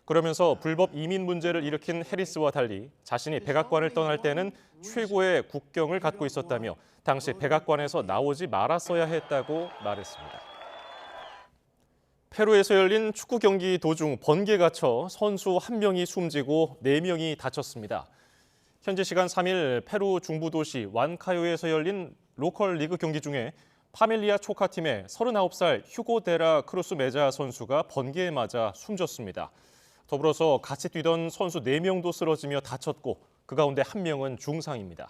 그러면서 불법 이민 문제를 일으킨 해리스와 달리 자신이 백악관을 떠날 때는 최고의 국경을 갖고 있었다며 당시 백악관에서 나오지 말았어야 했다고 말했습니다. 페루에서 열린 축구 경기 도중 번개가 쳐 선수 1명이 숨지고 4명이 다쳤습니다. 현지 시간 3일 페루 중부 도시 완카요에서 열린 로컬 리그 경기 중에 파밀리아 초카 팀의 39살 휴고 데라 크루스 메자 선수가 번개에 맞아 숨졌습니다. 더불어서 같이 뛰던 선수 4명도 쓰러지며 다쳤고 그 가운데 1명은 중상입니다.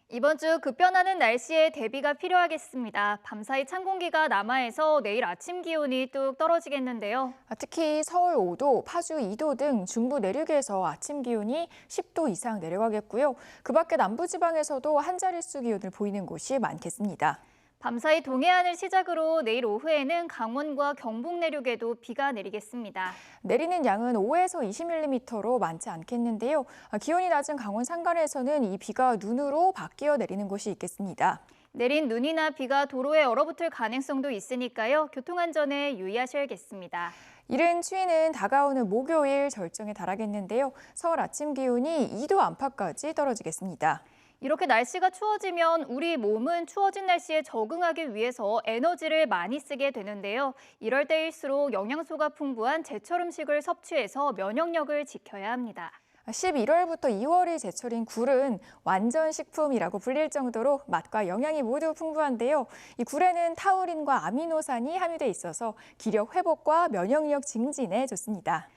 이번 주 급변하는 날씨에 대비가 필요하겠습니다. 밤사이 찬 공기가 남하해서 내일 아침 기온이 뚝 떨어지겠는데요. 특히 서울 5도, 파주 2도 등 중부 내륙에서 아침 기온이 10도 이상 내려가겠고요. 그 밖에 남부지방에서도 한 자릿수 기온을 보이는 곳이 많겠습니다. 밤사이 동해안을 시작으로 내일 오후에는 강원과 경북 내륙에도 비가 내리겠습니다. 내리는 양은 5에서 20mm로 많지 않겠는데요. 기온이 낮은 강원 산간에서는 이 비가 눈으로 바뀌어 내리는 곳이 있겠습니다. 내린 눈이나 비가 도로에 얼어붙을 가능성도 있으니까요. 교통안전에 유의하셔야겠습니다. 이른 추위는 다가오는 목요일 절정에 달하겠는데요. 서울 아침 기온이 2도 안팎까지 떨어지겠습니다. 이렇게 날씨가 추워지면 우리 몸은 추워진 날씨에 적응하기 위해서 에너지를 많이 쓰게 되는데요. 이럴 때일수록 영양소가 풍부한 제철 음식을 섭취해서 면역력을 지켜야 합니다. 11월부터 2월이 제철인 굴은 완전 식품이라고 불릴 정도로 맛과 영양이 모두 풍부한데요. 이 굴에는 타우린과 아미노산이 함유돼 있어서 기력 회복과 면역력 증진에 좋습니다.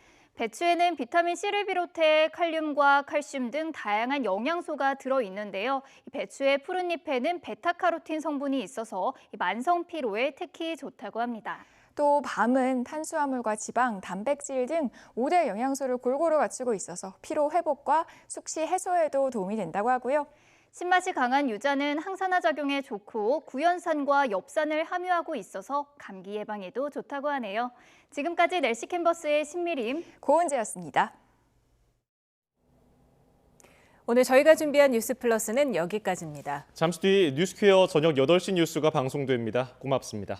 배추에는 비타민C를 비롯해 칼륨과 칼슘 등 다양한 영양소가 들어있는데요. 배추의 푸른 잎에는 베타카로틴 성분이 있어서 만성 피로에 특히 좋다고 합니다. 또 밤은 탄수화물과 지방, 단백질 등 5대 영양소를 골고루 갖추고 있어서 피로 회복과 숙취 해소에도 도움이 된다고 하고요. 신맛이 강한 유자는 항산화 작용에 좋고 구연산과 엽산을 함유하고 있어서 감기 예방에도 좋다고 하네요. 지금까지 넬시 캔버스의 신미림, 고은재였습니다. 오늘 저희가 준비한 뉴스 플러스는 여기까지입니다. 잠시 뒤 뉴스퀴어 저녁 8시 뉴스가 방송됩니다. 고맙습니다.